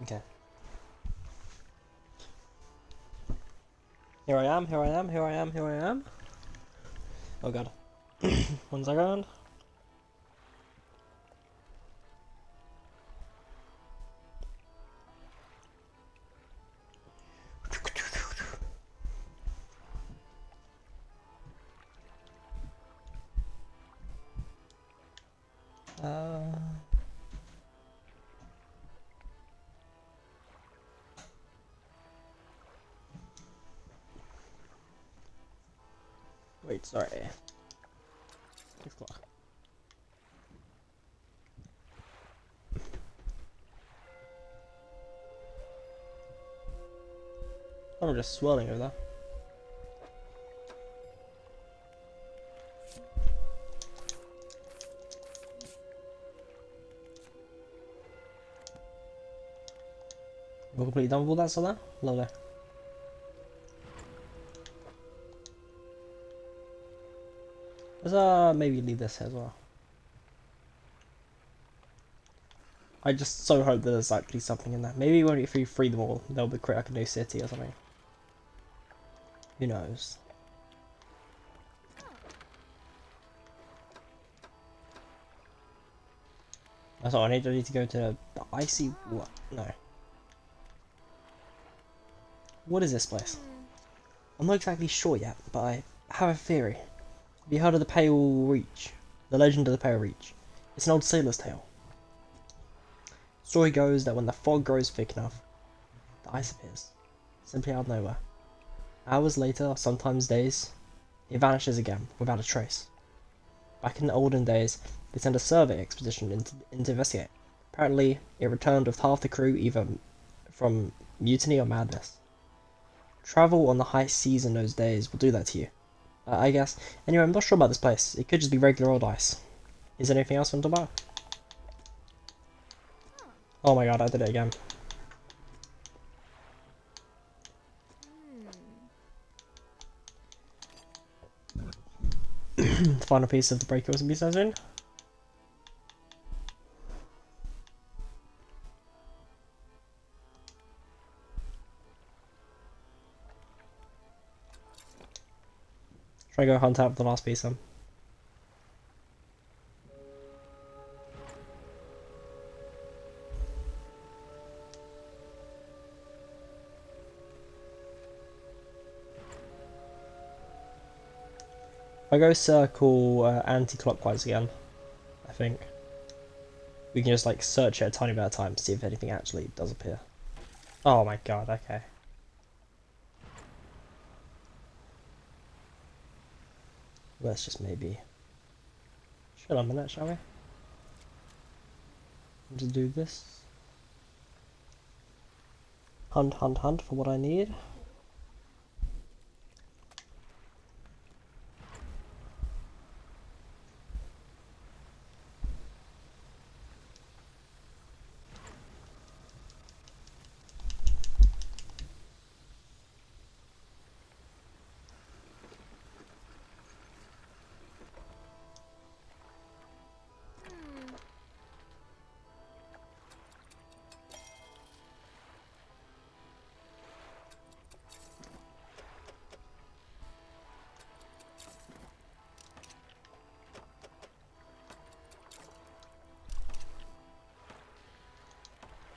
Okay. Here I am. Oh god. 1 second. Wait, sorry. Explore. I'm just swirling over there. We're completely done with all that stuff there? Lovely. Let's maybe leave this here as well. I just so hope that there's actually something in there. Maybe when if we free them all, they'll be create like a new city or something. Who knows? That's all I need to go to the icy what? No. What is this place? I'm not exactly sure yet, but I have a theory. Have you heard of the Pale Reach? The legend of the Pale Reach. It's an old sailor's tale. Story goes that when the fog grows thick enough, the ice appears, simply out of nowhere. Hours later, or sometimes days, it vanishes again, without a trace. Back in the olden days, they sent a survey expedition in to investigate. Apparently, it returned with half the crew either from mutiny or madness. Travel on the high seas in those days will do that to you. I guess. Anyway, I'm not sure about this place. It could just be regular old ice. Is there anything else you want to buy? Oh my god, I did it again. The final piece of the breaker was going to be so soon. Try to go hunt out the last piece then. If I go circle anti-clockwise again, I think we can just like search it a tiny bit at a time to see if anything actually does appear. Oh my god, okay. Let's just maybe chill a minute, shall we? Just do this. Hunt for what I need.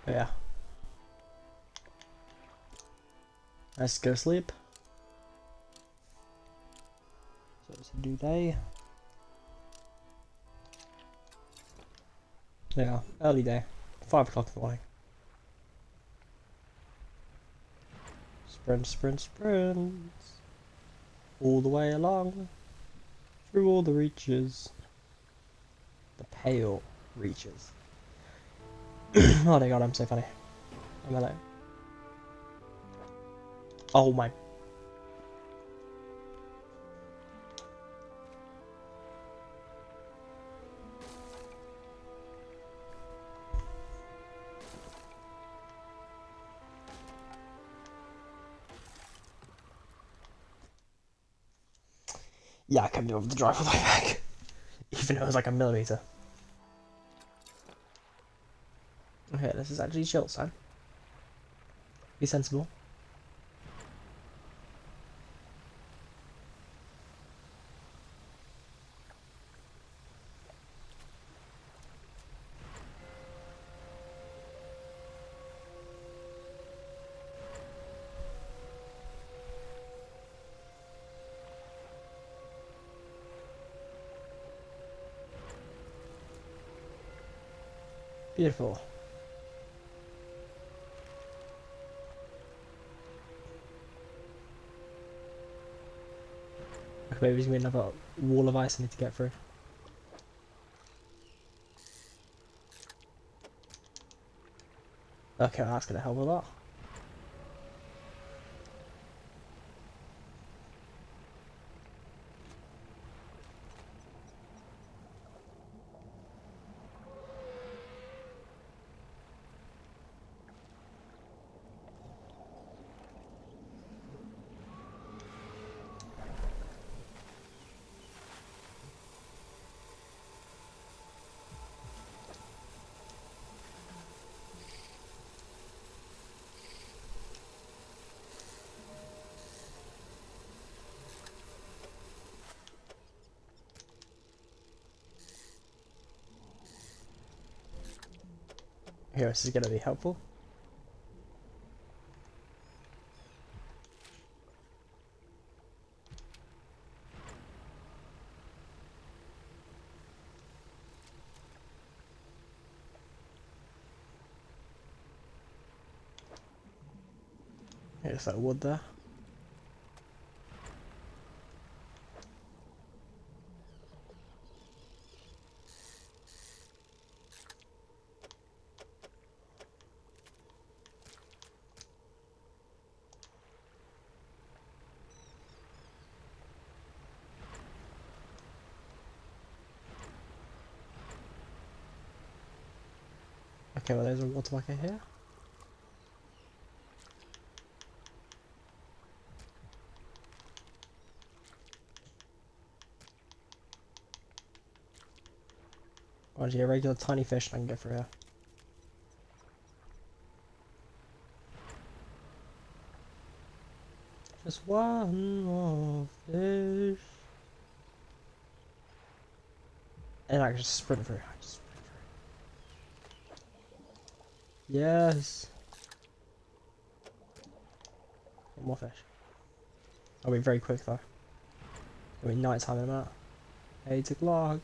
But yeah. Let's go sleep. So it's a new day. Yeah, early day. 5 o'clock in the morning. Sprint. All the way along. Through all the reaches. The pale reaches. Oh my god, I'm so funny. I'm like... Oh my... Yeah, I can't be able to drive all the way back. Even though it was like a millimeter. Okay, this is actually chill, son. Be sensible. Beautiful. Okay, maybe there's gonna be another wall of ice I need to get through. Okay, that's gonna help a lot. Here, this is gonna be helpful. Here's that wood there. Okay, well there's a water bucket here. Or is he a regular tiny fish I can get through here? Just one more fish. And I can just sprint through. Yes. One more fish. I'll be very quick though. It'll be night time in a minute. 8 o'clock.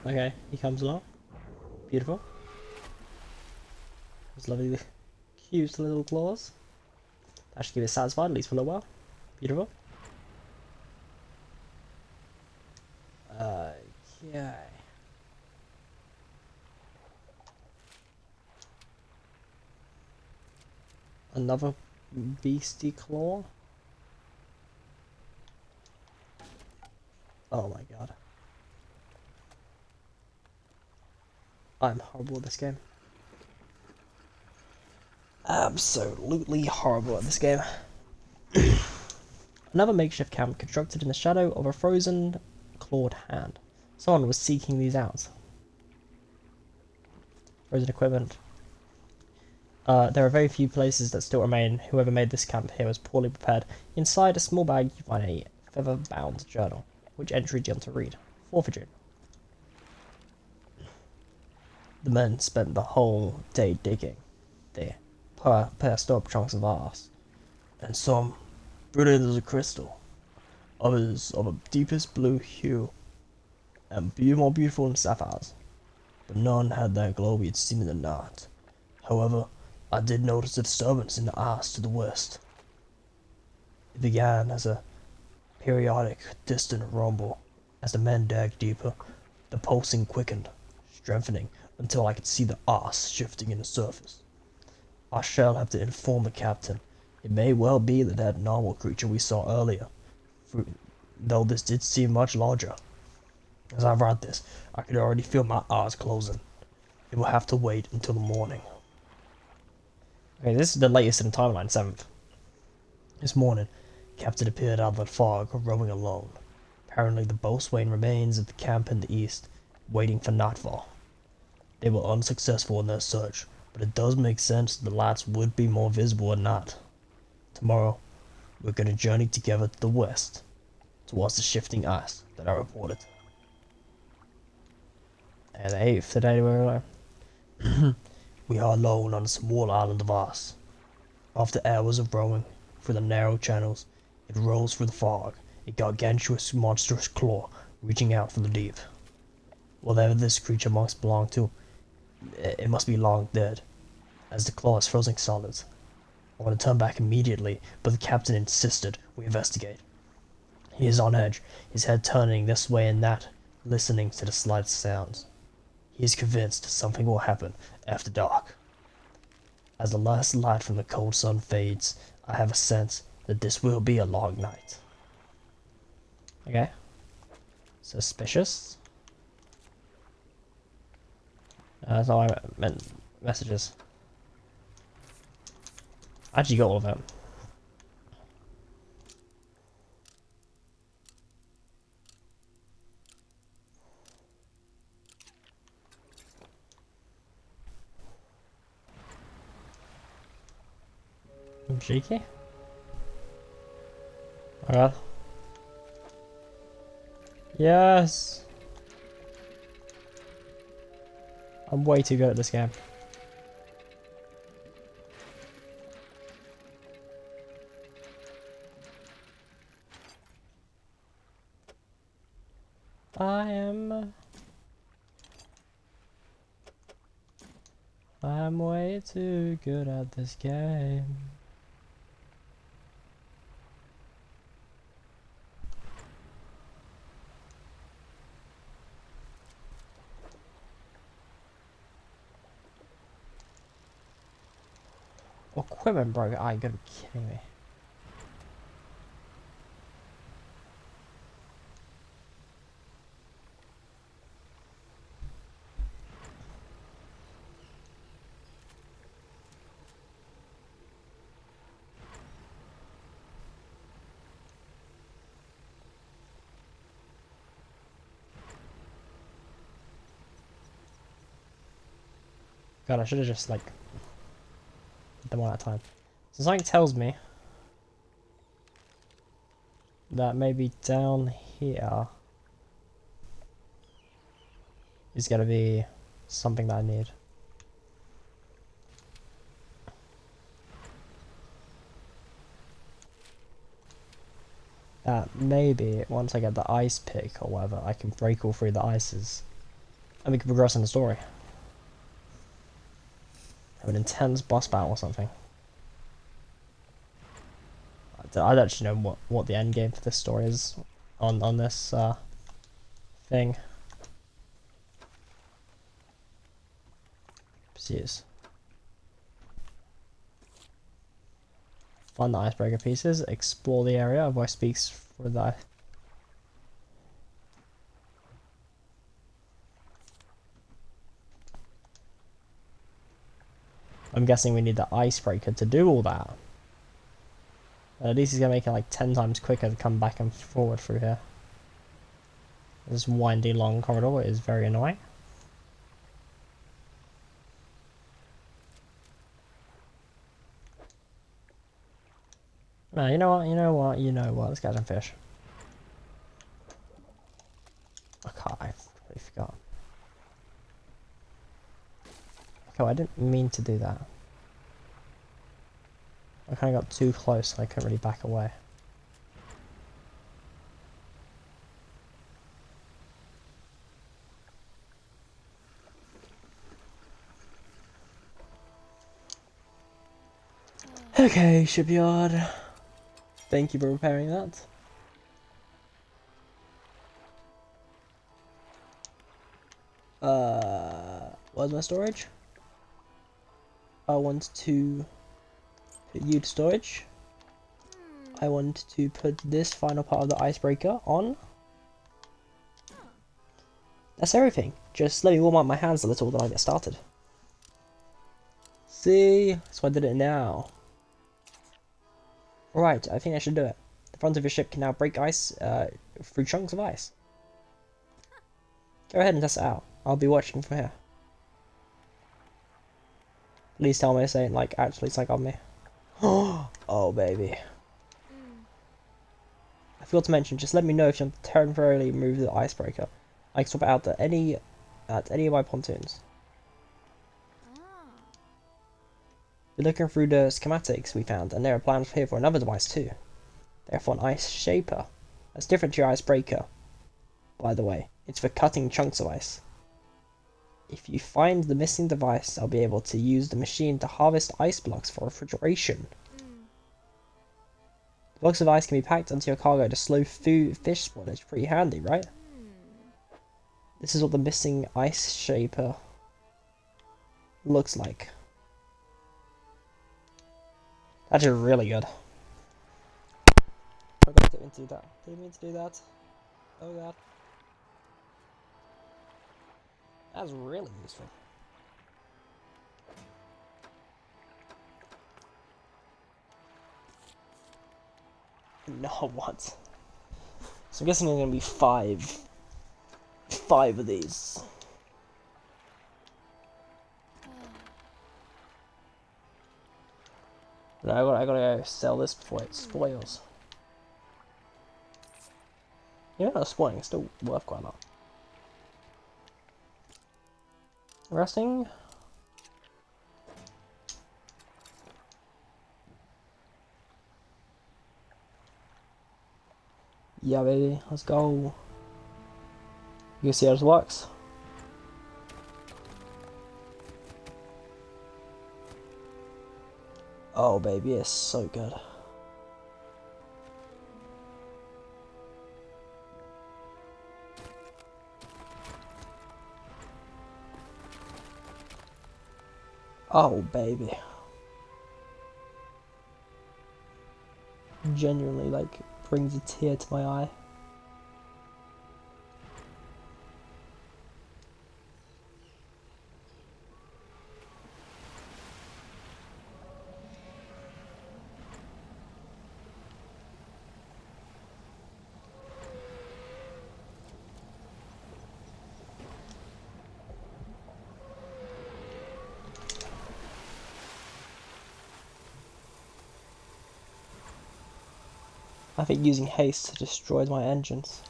Okay, he comes along. Beautiful. Those lovely, cute little claws. That should keep it satisfied, at least for a little while. Beautiful. Okay. Another beastie claw. Oh my god. I'm horrible at this game. Absolutely horrible at this game. Another makeshift camp constructed in the shadow of a frozen, clawed hand. Someone was seeking these out. Frozen equipment. There are very few places that still remain. Whoever made this camp here was poorly prepared. Inside a small bag you find a feather-bound journal. Which entry do you want to read? 4th of June. The men spent the whole day digging. They passed up chunks of ice, and some brilliant as a crystal, others of a deepest blue hue, and more beautiful than sapphires, but none had that glow we had seen in the night. However, I did notice a disturbance in the ice to the west. It began as a periodic, distant rumble. As the men dug deeper, the pulsing quickened, strengthening until I could see the ice shifting in the surface. I shall have to inform the captain. It may well be that normal creature we saw earlier, though this did seem much larger. As I read this, I could already feel my eyes closing. It will have to wait until the morning. Okay, this is the latest in the timeline, 7th. This morning, Captain appeared out of the fog, rowing alone. Apparently the boatswain remains at the camp in the east, waiting for nightfall. They were unsuccessful in their search, but it does make sense that the lights would be more visible at night. Tomorrow, we're going to journey together to the west, towards the shifting ice that I reported. And the 8th today, we are alone on a small island of ice. After hours of rowing through the narrow channels, it rolls through the fog, a gargantuous, monstrous claw reaching out from the deep. Whatever this creature must belong to, it must be long dead, as the claw is frozen solid. I want to turn back immediately, but the captain insisted we investigate. He is on edge, his head turning this way and that, listening to the slightest sounds. He is convinced something will happen after dark. As the last light from the cold sun fades, I have a sense that this will be a long night. Okay. Suspicious. That's all I meant. Messages. I actually got all of them. I'm cheeky. Oh god. Yes! I'm way too good at this game. I'm way too good at this game. Equipment broke. Ah, you gotta be kidding me. God, I should have just like did them one at a time. So something tells me that maybe down here is gonna be something that I need. That maybe once I get the ice pick or whatever, I can break all through the ices and we can progress in the story. Have an intense boss battle or something. I don't actually know what the end game for this story is on this thing. Jeez. Find the icebreaker pieces, explore the area, voice speaks for the... I'm guessing we need the icebreaker to do all that. At least he's gonna make it like 10 times quicker to come back and forward through here. This windy long corridor is very annoying. No, you know what, let's catch some fish. I completely forgot. Okay, well, I didn't mean to do that. I kind of got too close and I couldn't really back away. Okay, shipyard. Thank you for repairing that. Where's my storage? I want to put you to storage. I want to put this final part of the icebreaker on. That's everything. Just let me warm up my hands a little, then I'll get started. See? So I did it now. Right, I think I should do it. The front of your ship can now break ice through chunks of ice. Go ahead and test it out. I'll be watching from here. Please tell me this ain't like actually psych on me. Oh baby. I forgot to mention, just let me know if you want to temporarily remove the icebreaker. I can swap it out at any of my pontoons. We're looking through the schematics we found, and there are plans here for another device too. They're for an ice shaper. That's different to your icebreaker, by the way. It's for cutting chunks of ice. If you find the missing device, I'll be able to use the machine to harvest ice blocks for refrigeration. The blocks of ice can be packed onto your cargo to slow fish spoilage. Pretty handy, right? This is what the missing ice shaper looks like. That's really good. I didn't mean to do that. Didn't mean to do that. Oh god. That's really useful. No, what? So I'm guessing there's gonna be five of these. But I gotta go sell this before it spoils. Even though it's spoiling, it's still worth quite a lot. Resting. Yeah, baby, let's go. You can see how this works. Oh, baby, it's so good. Oh, baby. Genuinely, like, brings a tear to my eye. I think using haste destroys my engines.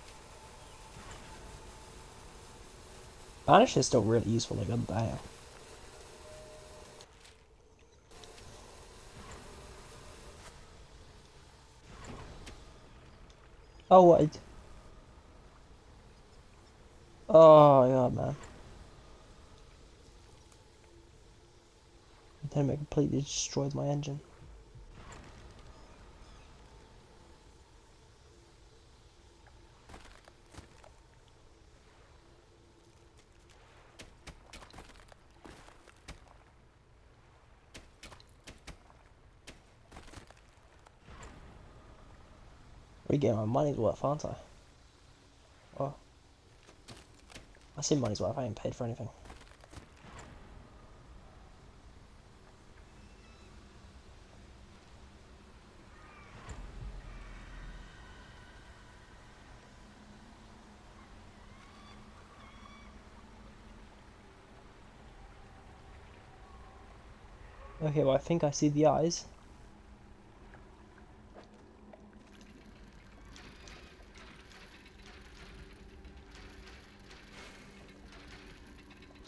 Vanish is still really useful, like, god damn. Oh, what? Oh my god, man. Then it completely destroys my engine. Really getting my money's worth, aren't I? Oh. I say money's worth, I ain't paid for anything. Okay, well I think I see the eyes.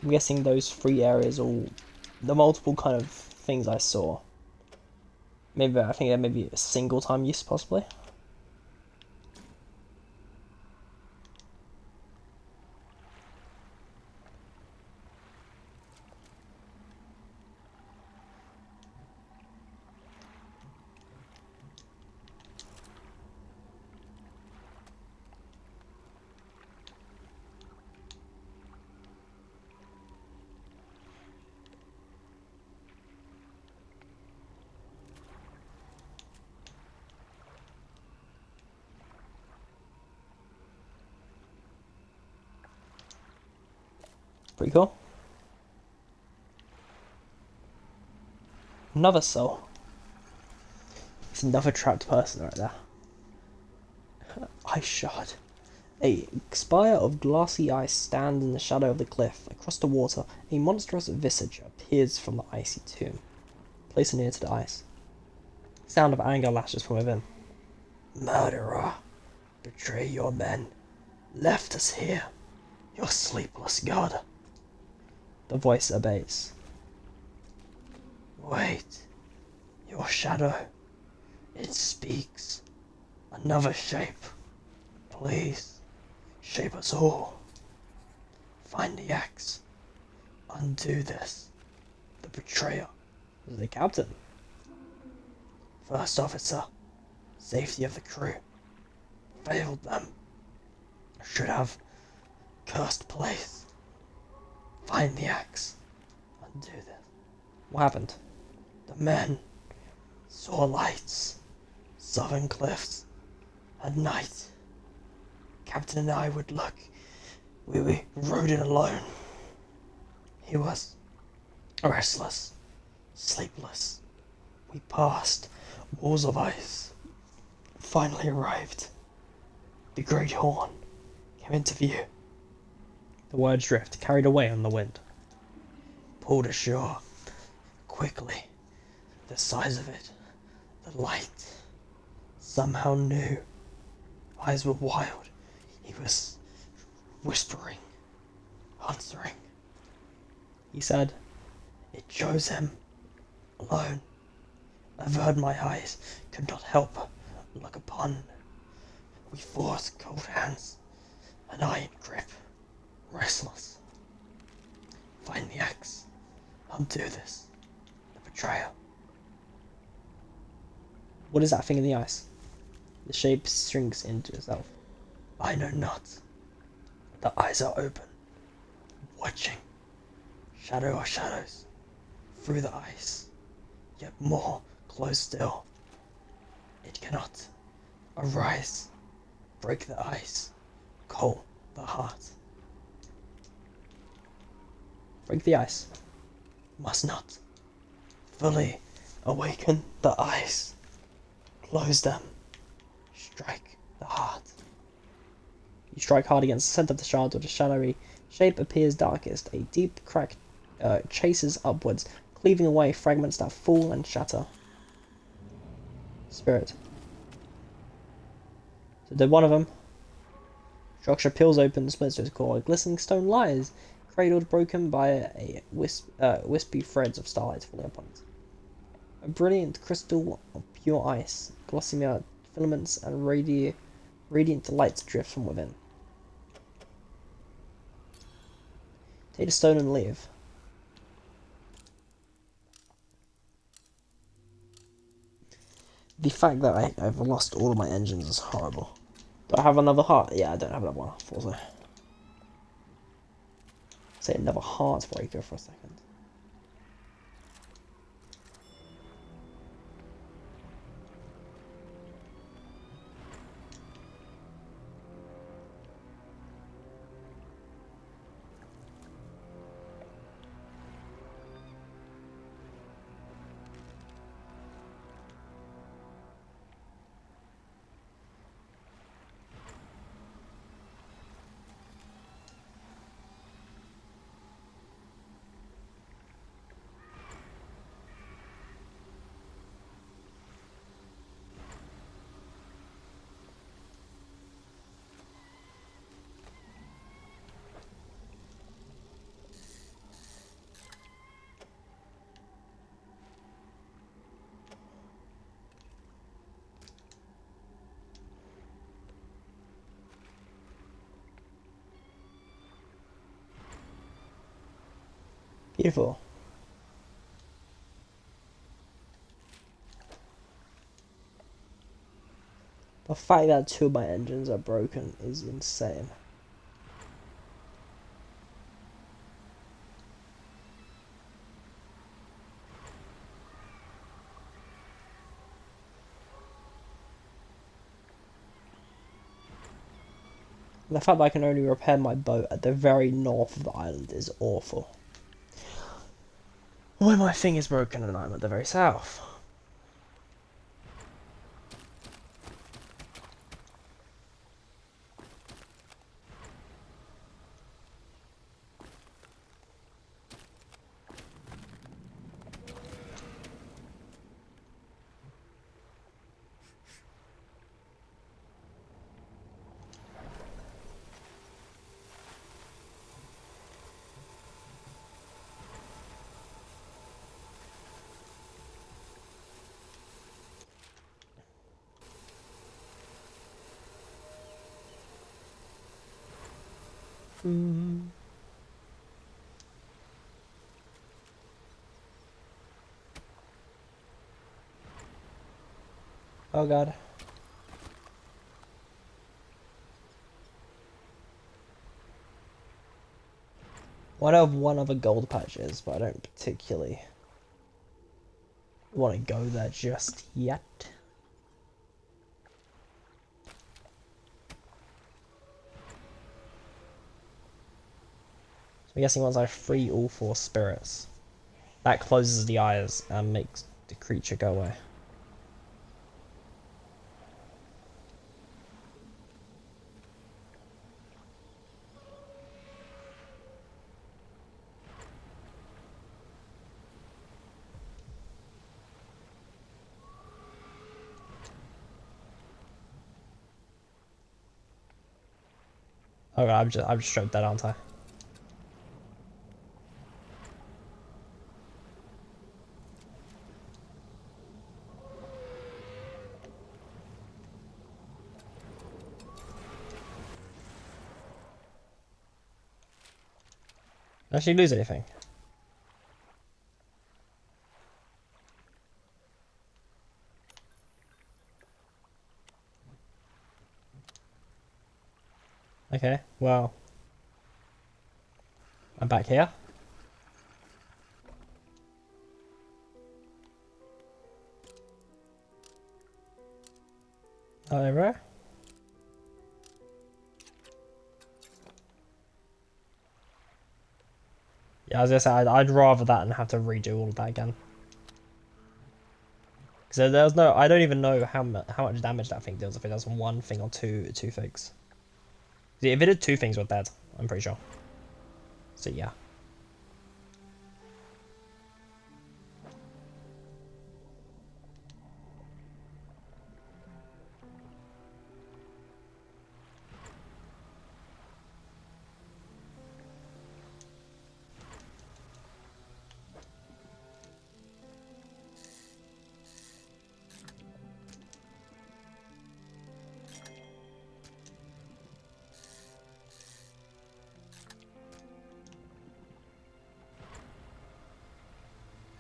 I'm guessing those 3 areas are the multiple kind of things I saw. Maybe I think that may be a single time use possibly. Pretty cool. Another soul. It's another trapped person right there. Ice shard. A spire of glassy ice stands in the shadow of the cliff. Across the water, a monstrous visage appears from the icy tomb. Place it near to the ice. Sound of anger lashes from within. Murderer, betray your men. Left us here, your sleepless god. The voice obeys. Wait, your shadow. It speaks. Another shape. Please, shape us all. Find the axe. Undo this. The betrayer. The captain. First officer. Safety of the crew. Failed them. Should have cursed place. Find the axe. Undo this. What happened? The men saw lights. Southern cliffs. At night. Captain and I would look. We rode in alone. He was restless, sleepless. We passed walls of ice. Finally arrived. The great horn came into view. The words drift, carried away on the wind. Pulled ashore. Quickly. The size of it. The light. Somehow new. Eyes were wild. He was whispering. Answering. He said, it chose him. Alone. Averred my eyes. Could not help look upon. We fought cold hands. An iron grip. Restless. Find the axe. Undo this. The betrayer. What is that thing in the ice? The shape shrinks into itself. I know not. The eyes are open. Watching. Shadow of shadows. Through the ice. Yet more close still. It cannot arise. Break the ice. Cold the heart. Break the ice. Must not. Fully awaken the eyes. Close them. Strike the heart. You strike hard against the centre of the shard where the shadowy shape appears darkest. A deep crack chases upwards, cleaving away fragments that fall and shatter. Spirit. So did one of them. Structure peels open, splits to its core. A glistening stone lies, cradled, broken by a wispy threads of starlight falling upon it. A brilliant crystal of pure ice, gossamer filaments and radiant lights drift from within. Take the stone and leave. The fact that I've lost all of my engines is horrible. Do I have another heart? Yeah, I don't have another one, unfortunately. Say another heartbreaker for a second. Beautiful. The fact that two of my engines are broken is insane. The fact that I can only repair my boat at the very north of the island is awful. When my thing is broken and I'm at the very south. Oh god. Well, I know of one other gold patches, but I don't particularly want to go there just yet. So I'm guessing once I free all 4 spirits, that closes the eyes and makes the creature go away. Oh god, I'm just straight dead, aren't I? Did I actually lose anything? Okay, well, I'm back here. Oh, bro. Yeah, I was gonna say, I'd rather that than have to redo all of that again. Because there's no, I don't even know how much damage that thing deals if it does one thing or two things. If it did 2 things, we're dead, I'm pretty sure. So yeah.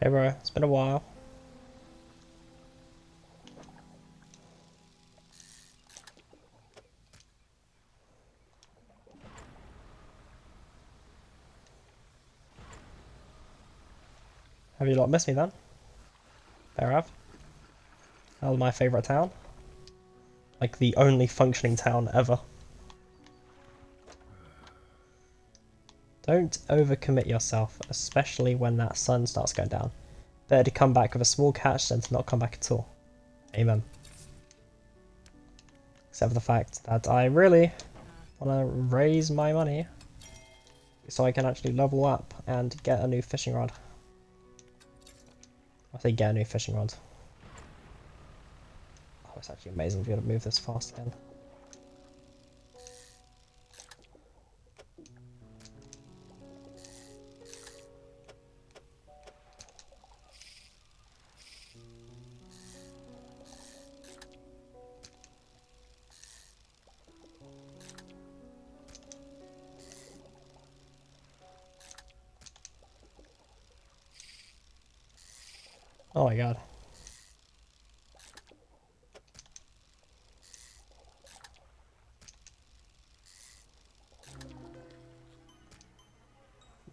Hey bro, it's been a while. Have you lot missed me then? Fair enough. That was my favourite town. Like the only functioning town ever. Don't overcommit yourself, especially when that sun starts going down. Better to come back with a small catch than to not come back at all. Amen. Except for the fact that I really want to raise my money so I can actually level up and get a new fishing rod. I say get a new fishing rod. Oh, it's actually amazing to be able to move this fast again. Oh my god.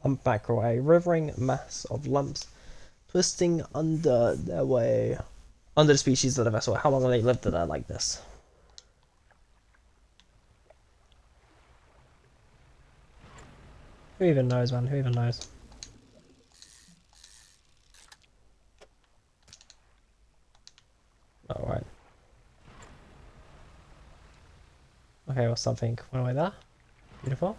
Lump mackerel, a rivering mass of lumps twisting under their way. Under the species of the vessel. How long have they lived there like this? Who even knows, man? Who even knows? Oh, right. Okay, well, something went away there. Beautiful.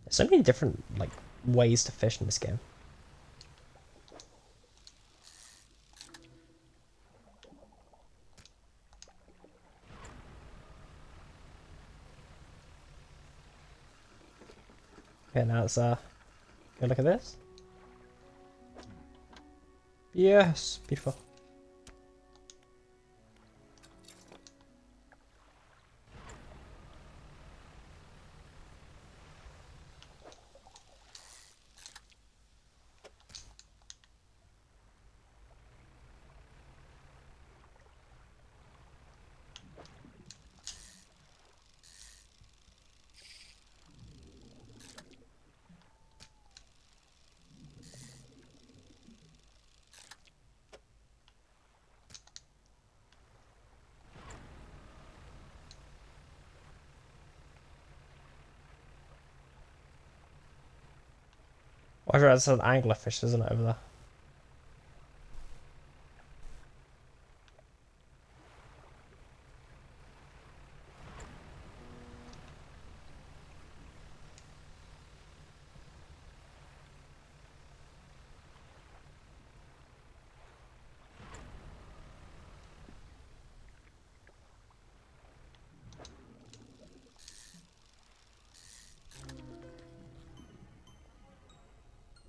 There's so many different, like, ways to fish in this game. Okay, now let's, go look at this. Yes, beautiful. Well, that's an anglerfish, isn't it, over there?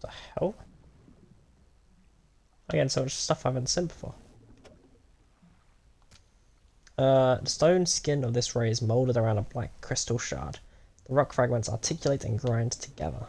The hell? Again, so much stuff I haven't seen before. The stone skin of this ray is molded around a black crystal shard. The rock fragments articulate and grind together.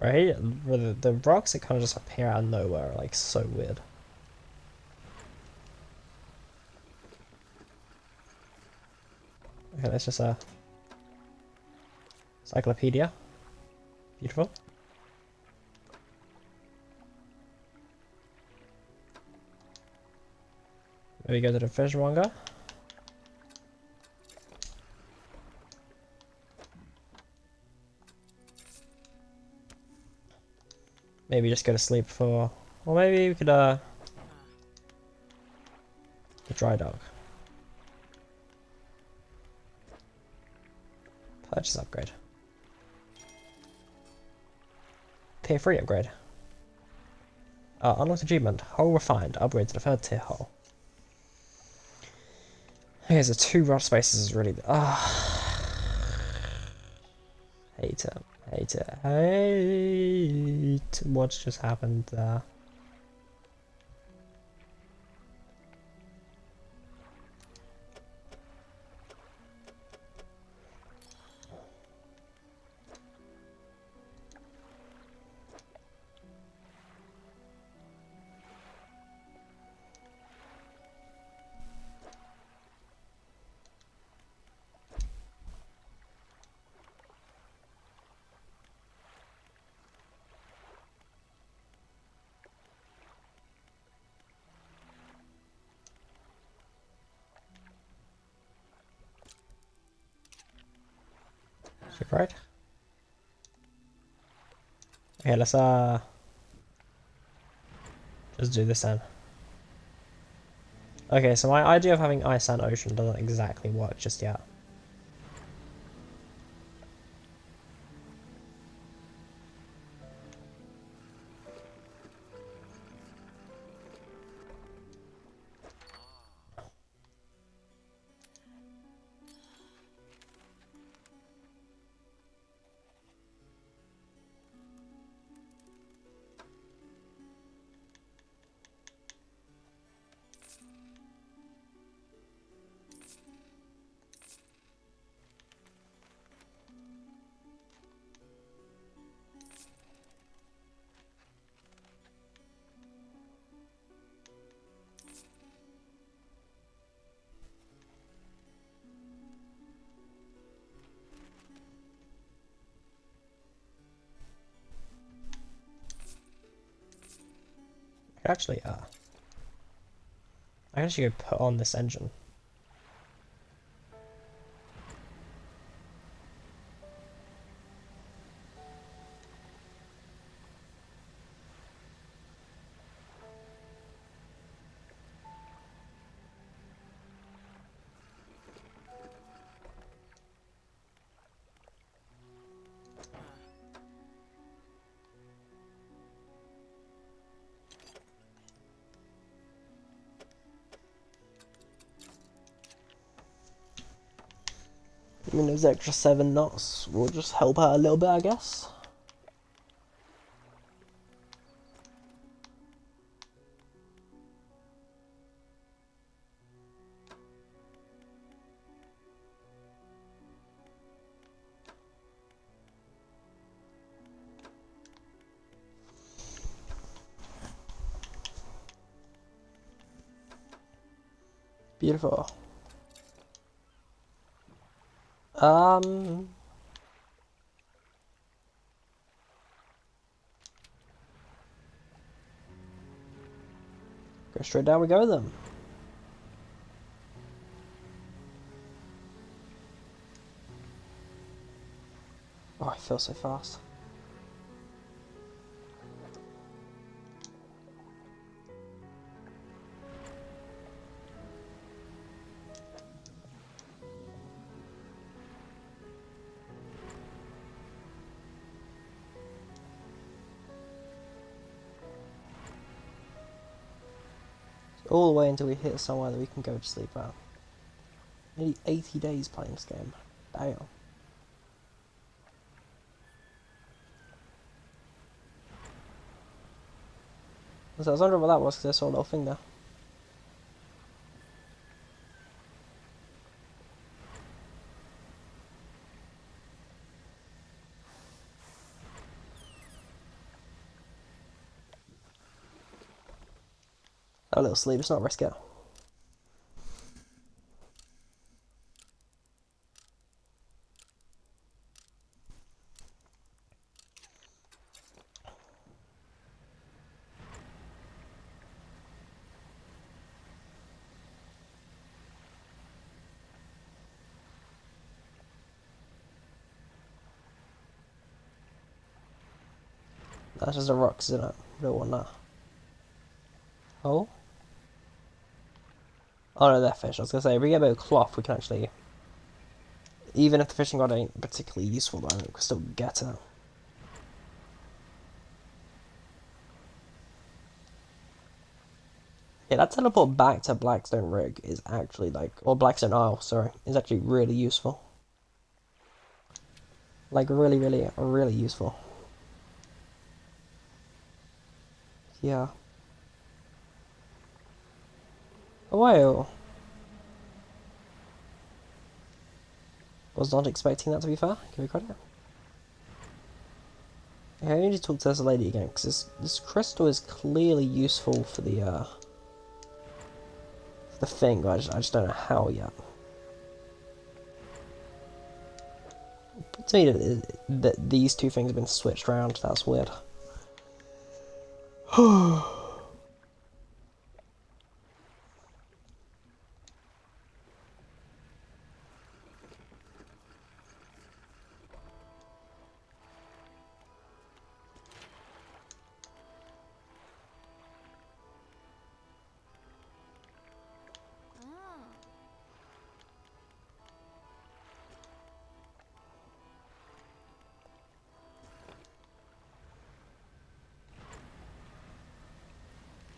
Right? The rocks that kind of just appear out of nowhere are like so weird. Okay, let's just Cyclopedia. Beautiful. Maybe go to the fishmonger. Maybe just go to sleep for, or maybe we could the dry dock. Purchase upgrade. Tier 3 upgrade. Unlocked achievement. Hull refined. Upgrade to the 3rd tier hull. Okay, so 2 rod spaces is really... Hate it. Hate it. Hate what's just happened there. Right? Okay, let's just do this then. Okay, so my idea of having ice and ocean doesn't exactly work just yet. Actually, I can actually go put on this engine. I mean, those extra 7 knots will just help out a little bit, I guess. Beautiful. Go straight down we go then. Oh, I feel so fast. All the way until we hit somewhere that we can go to sleep at. Nearly 80 days playing this game. Damn. So I was wondering what that was because I saw a little thing there. A little sleep, it's not risky. That's just a rocks, isn't it? Don't want that. Oh? Oh no, they're fish. I was gonna say, if we get a bit of cloth, we can actually... Even if the fishing rod ain't particularly useful, though, we can still get it. Yeah, that teleport back to Blackstone Rig is actually like... Or Blackstone Isle, sorry. Is actually really useful. Like, really, really, really useful. Yeah. Wow. Was not expecting that, to be fair. Give me credit. Okay, I need to talk to this lady again, because this crystal is clearly useful for the thing, but I just don't know how yet. To me, that these two things have been switched around, that's weird.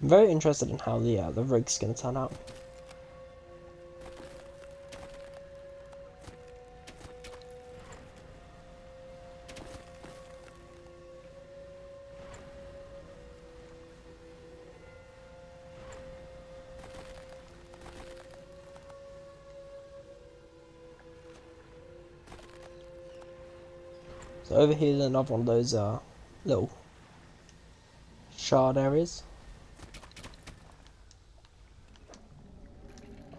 I'm very interested in how the rig's gonna turn out. So over here is another one of those little shard areas.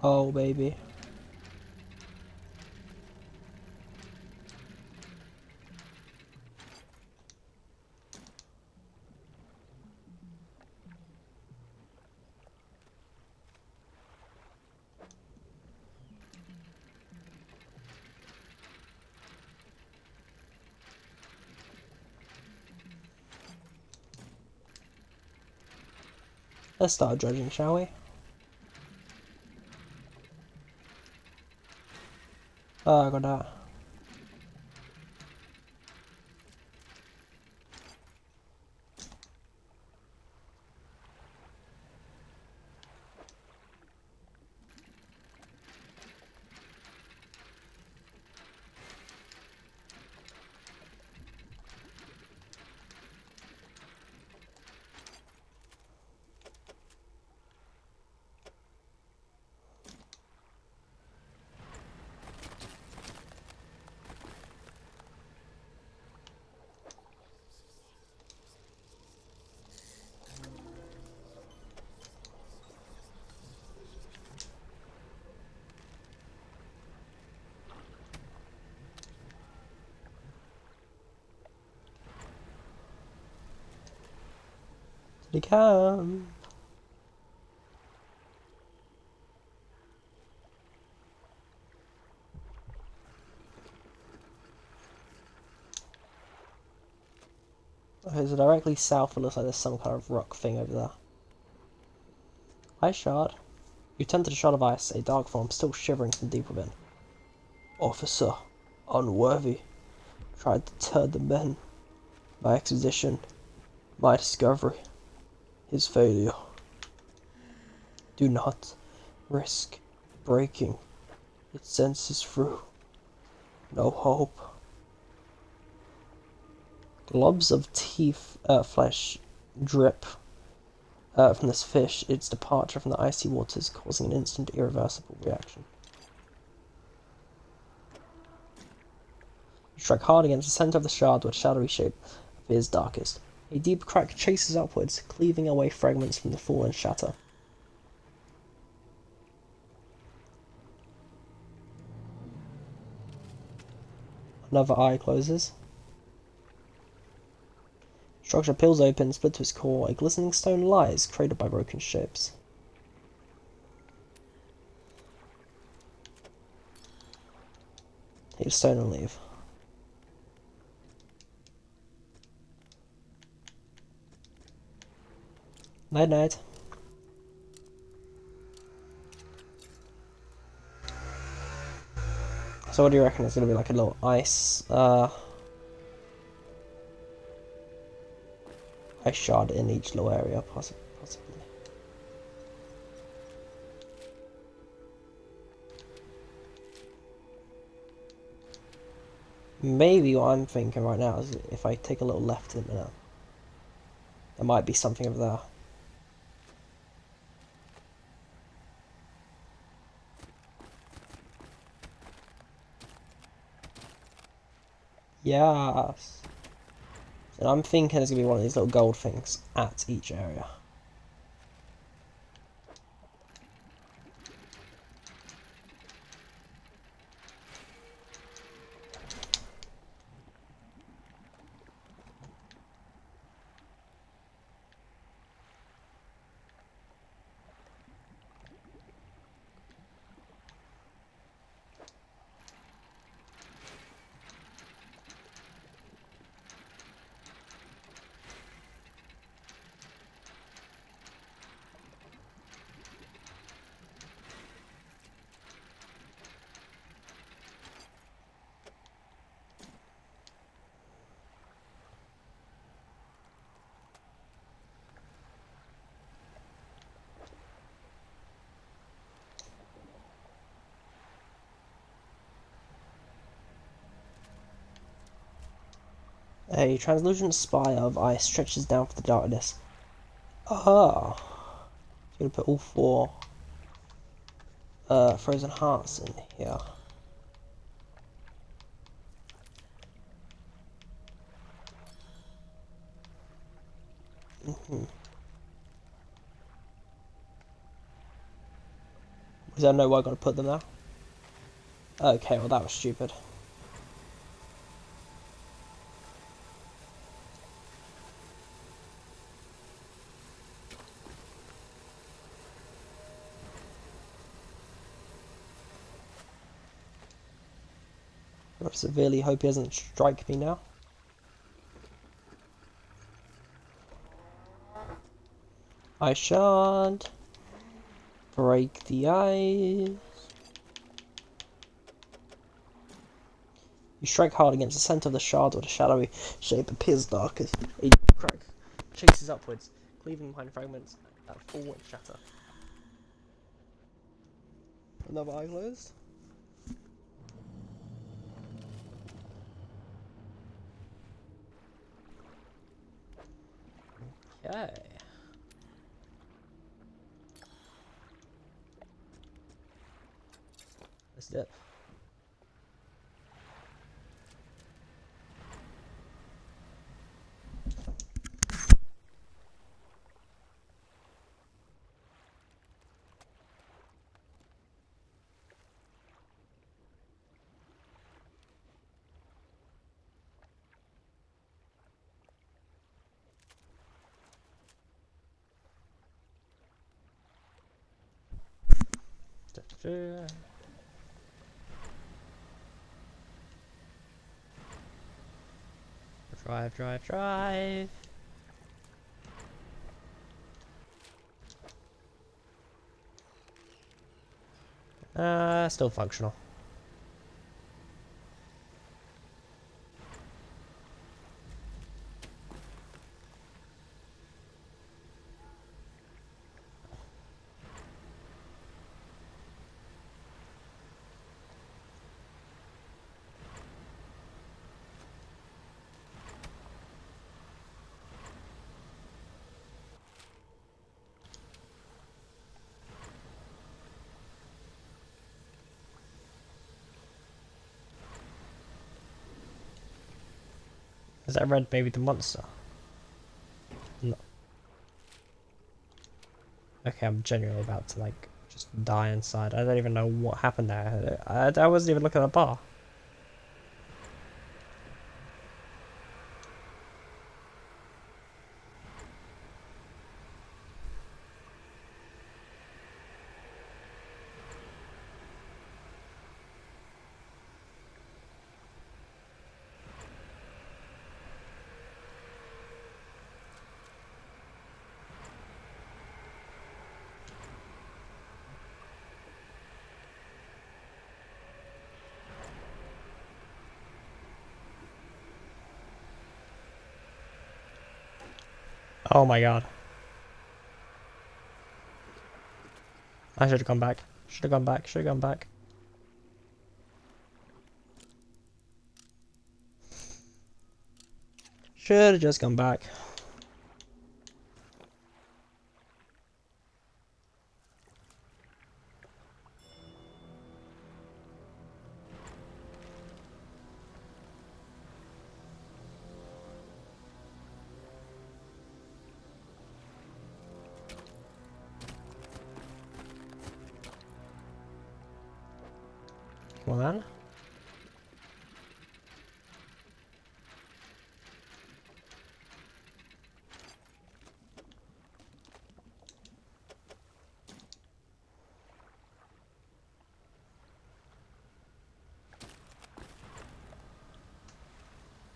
Oh baby. Let's start dredging, shall we? Oh, I got that. They can. Okay, so directly south it looks like there's some kind of rock thing over there. Ice shard. You tend to the shard of ice, a dark form still shivering from deep within. Officer, unworthy, tried to turn the men. My exposition, my discovery, his failure. Do not risk breaking its senses through. No hope. Globs of teeth, flesh drip from this fish, its departure from the icy waters causing an instant irreversible reaction. You strike hard against the center of the shard where the shadowy shape appears darkest. A deep crack chases upwards, cleaving away fragments from the fallen shatter. Another eye closes. Structure peels open, split to its core. A glistening stone lies, cratered by broken ships. Take the stone and leave. Night night. So what do you reckon? It's gonna be like a little ice shard in each little area, possibly. Maybe what I'm thinking right now is if I take a little left in a minute, there might be something over there. Yes. And I'm thinking there's going to be one of these little gold things at each area. A translucent spire of ice stretches down for the darkness. Ah, I'm gonna put all four frozen hearts in here. Does that know where I gotta put them now? Okay, well that was stupid. I severely hope he doesn't strike me now. I shan't break the ice. You strike hard against the center of the shard, where the shadowy shape appears darkest. A crack chases upwards, cleaving behind fragments that fall and shatter. Another eye closed. Okay. Let's do it. Drive. Still functional. Is that red maybe the monster? No. Okay, I'm genuinely about to like just die inside. I don't even know what happened there. I wasn't even looking at the bar. Oh my god. I should have gone back. Should have gone back. Should have just gone back. Come on then.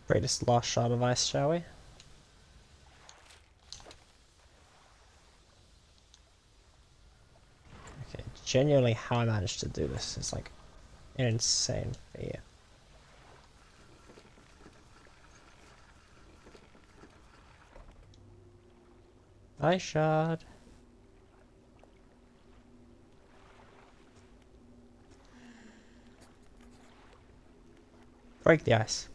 Break this last shard of ice, shall we? Okay, genuinely how I managed to do this is like an insane feat. Ice shard. Break the ice.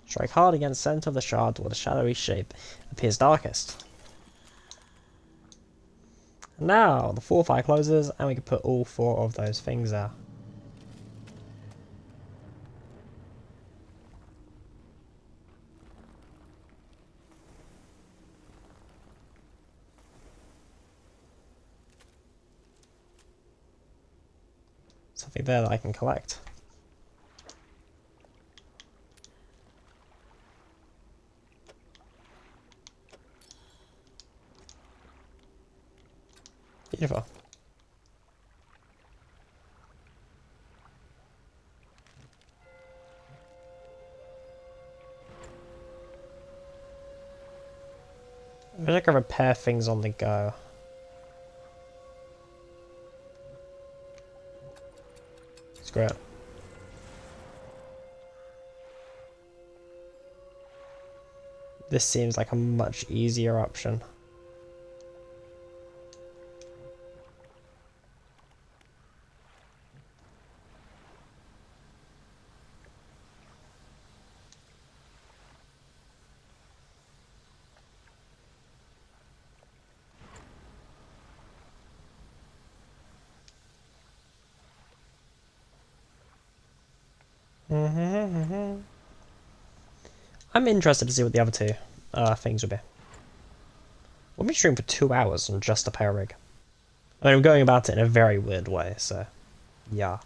Strike hard against the center of the shard where the shadowy shape appears darkest. And now the fourth eye closes and we can put all four of those things there. Something there that I can collect. Beautiful. wish I could repair things on the go. Screw it. This seems like a much easier option. I'm interested to see what the other two things will be. We'll be streaming for 2 hours on just a power rig. I mean, I'm going about it in a very weird way, so yeah.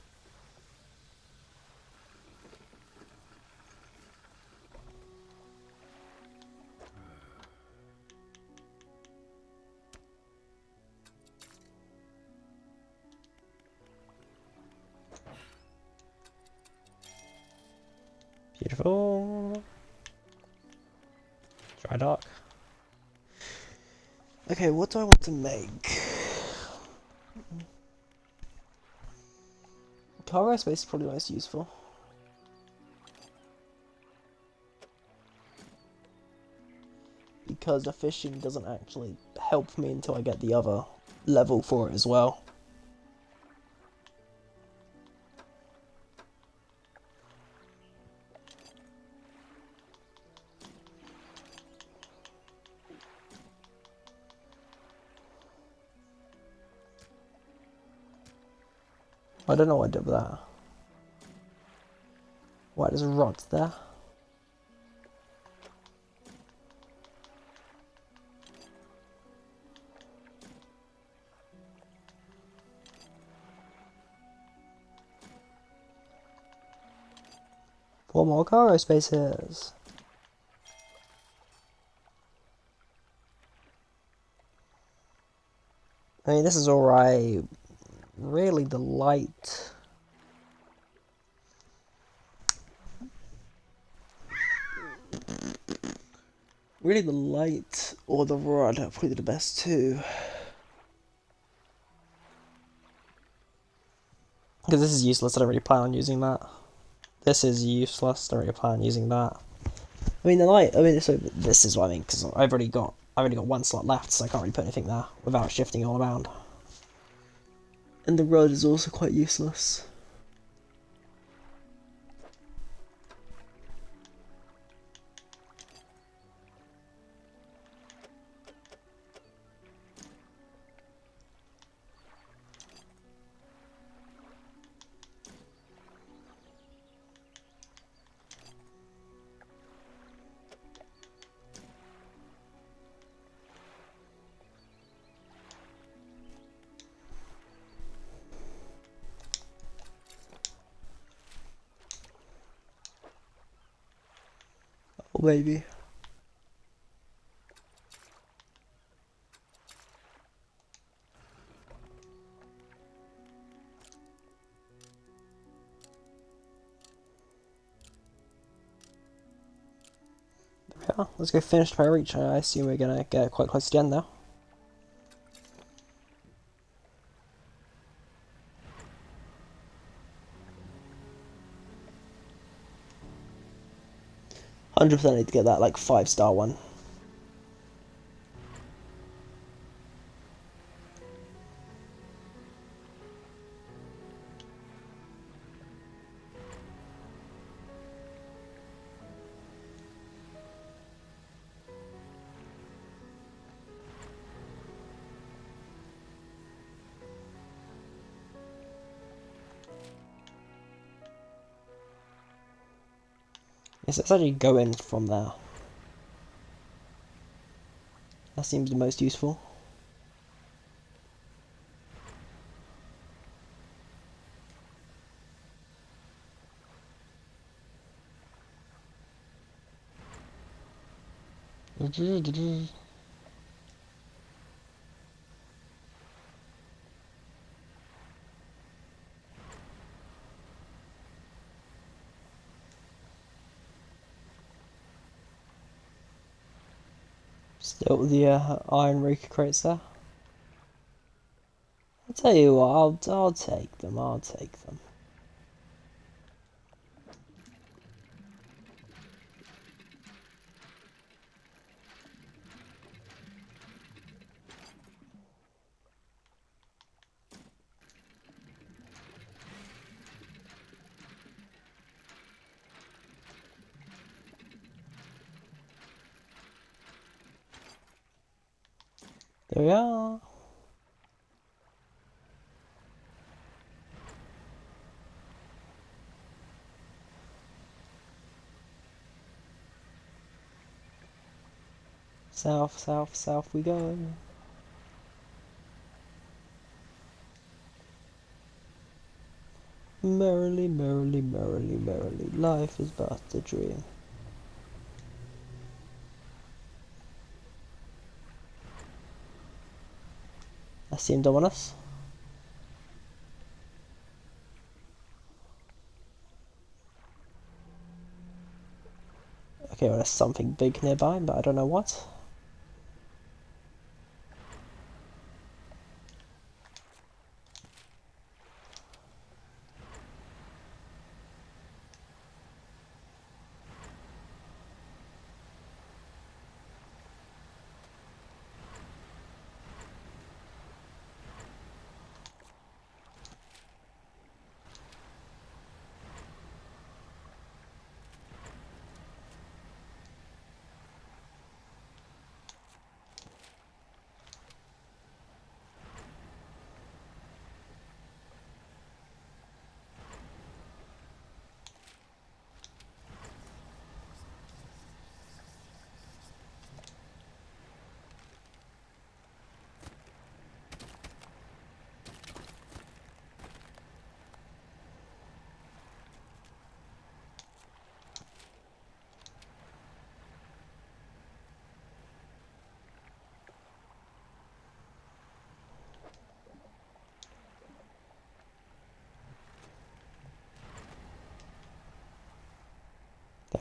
Beautiful. Dry dock. Okay, what do I want to make? Cargo space is probably most useful. Because the fishing doesn't actually help me until I get the other level for it as well. I don't know what I did with that. Why, there's a rod there? Four more cargo spaces. I mean, this is alright. Really, the light. Really, the light or the rod are probably the best too. Because this is useless, I don't really plan on using that. This is useless, I don't really plan on using that. I mean, the light, so this is what I mean, because I've only got one slot left, so I can't really put anything there without shifting all around. And the rod is also quite useless. Oh, baby. Yeah, let's go finish the reach. I assume we're gonna get quite close to the end now. $100% need to get that like 5-star one. Yes, let's actually go in from there. That seems the most useful. Still the iron rake crates there. I'll tell you what, I'll take them, I'll take them. There we are. South, south, south we go. Merrily, merrily, merrily, merrily, life is but a dream. I see him done on us. Okay, well, there's something big nearby, but I don't know what.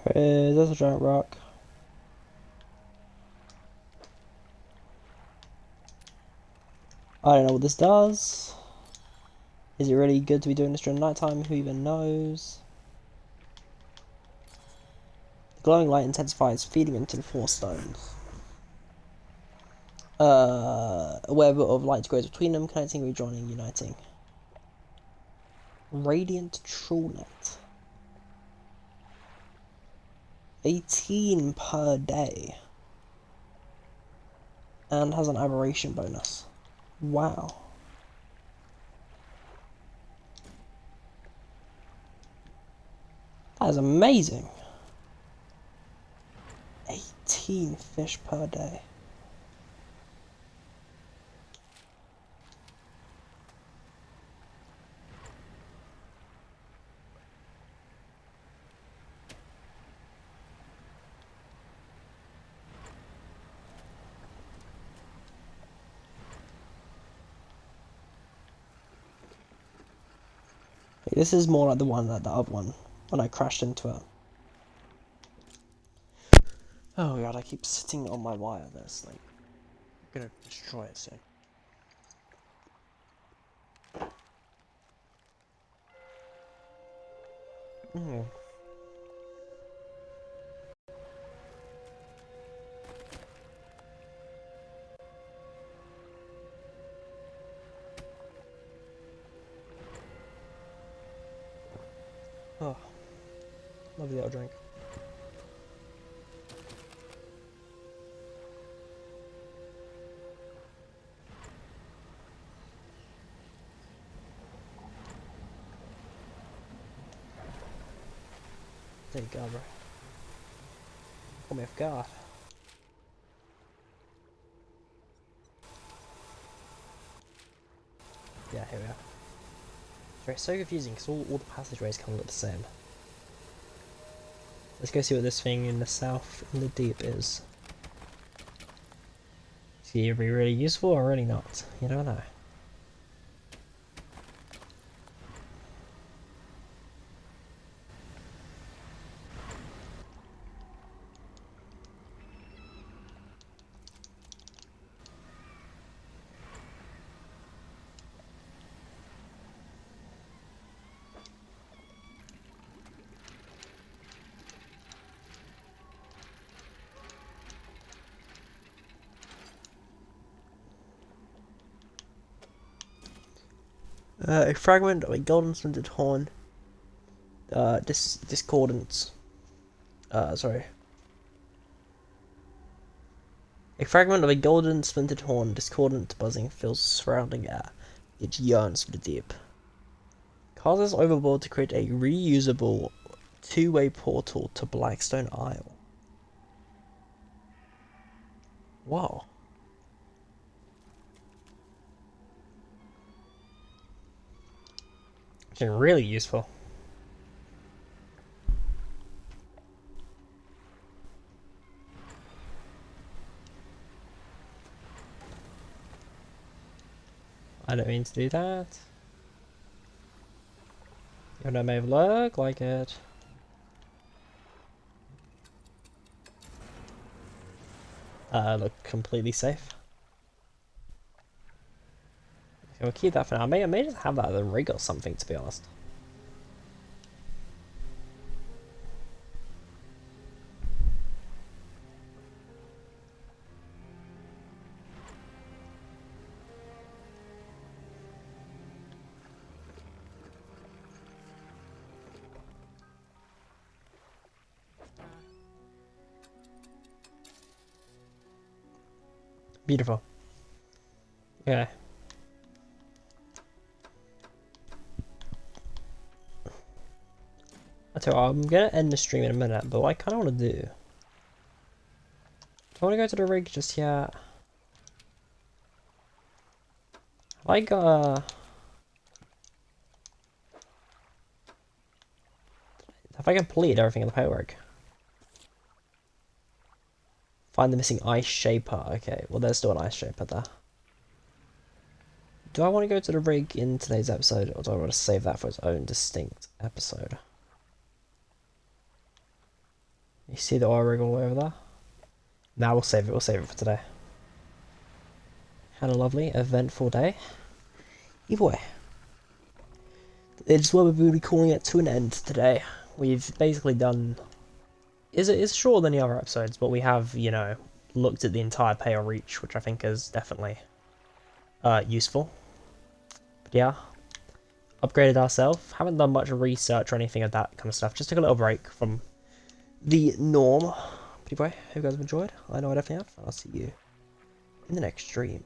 There it is, there's a giant rock. I don't know what this does. Is it really good to be doing this during nighttime? Who even knows? The glowing light intensifies, feeding into the 4 stones. A web of light grows between them, connecting, rejoining, uniting. Radiant Trollnet. 18 per day. And has an aberration bonus. Wow. That is amazing. 18 fish per day. This is more like the other one, when I crashed into it. Oh god, I keep sitting on my wire, that's like, I'm gonna destroy it soon. Oh, lovely little drink. There you go, bro. Caught me off guard. Yeah, here we are. It's so confusing because all the passageways kind of look the same. Let's go see what this thing in the south, in the deep is. It's either be really useful or really not. You don't know. A fragment of a golden splintered horn. Discordance. Sorry. A fragment of a golden splintered horn, discordant buzzing, fills surrounding air. It yearns for the deep. Cast this overboard to create a reusable two-way portal to Blackstone Isle. Wow. It's really useful. I don't mean to do that. Even though it may look like it. Look completely safe. Okay, we'll keep that for now. I may just have that as a rig or something, to be honest. Beautiful. Okay. I tell you what, I'm gonna end the stream in a minute, but what I kinda wanna do. Do I wanna go to the rig just yet? Have I got have I completed everything in the pay rig? Find the missing ice shaper. Okay, well there's still an ice shaper there. Do I want to go to the rig in today's episode, or do I want to save that for its own distinct episode? You see the oil rig all over there? Now we'll save it for today. Had a lovely, eventful day. Either way, it's what we're really calling it to an end today. We've basically done... It's shorter than the other episodes, but we have, you know, looked at the entire Pale Reach, which I think is definitely useful. But yeah, upgraded ourselves. Haven't done much research or anything of that kind of stuff. Just took a little break from the norm. But anyway, hope you guys have enjoyed. I know I definitely have. I'll see you in the next stream.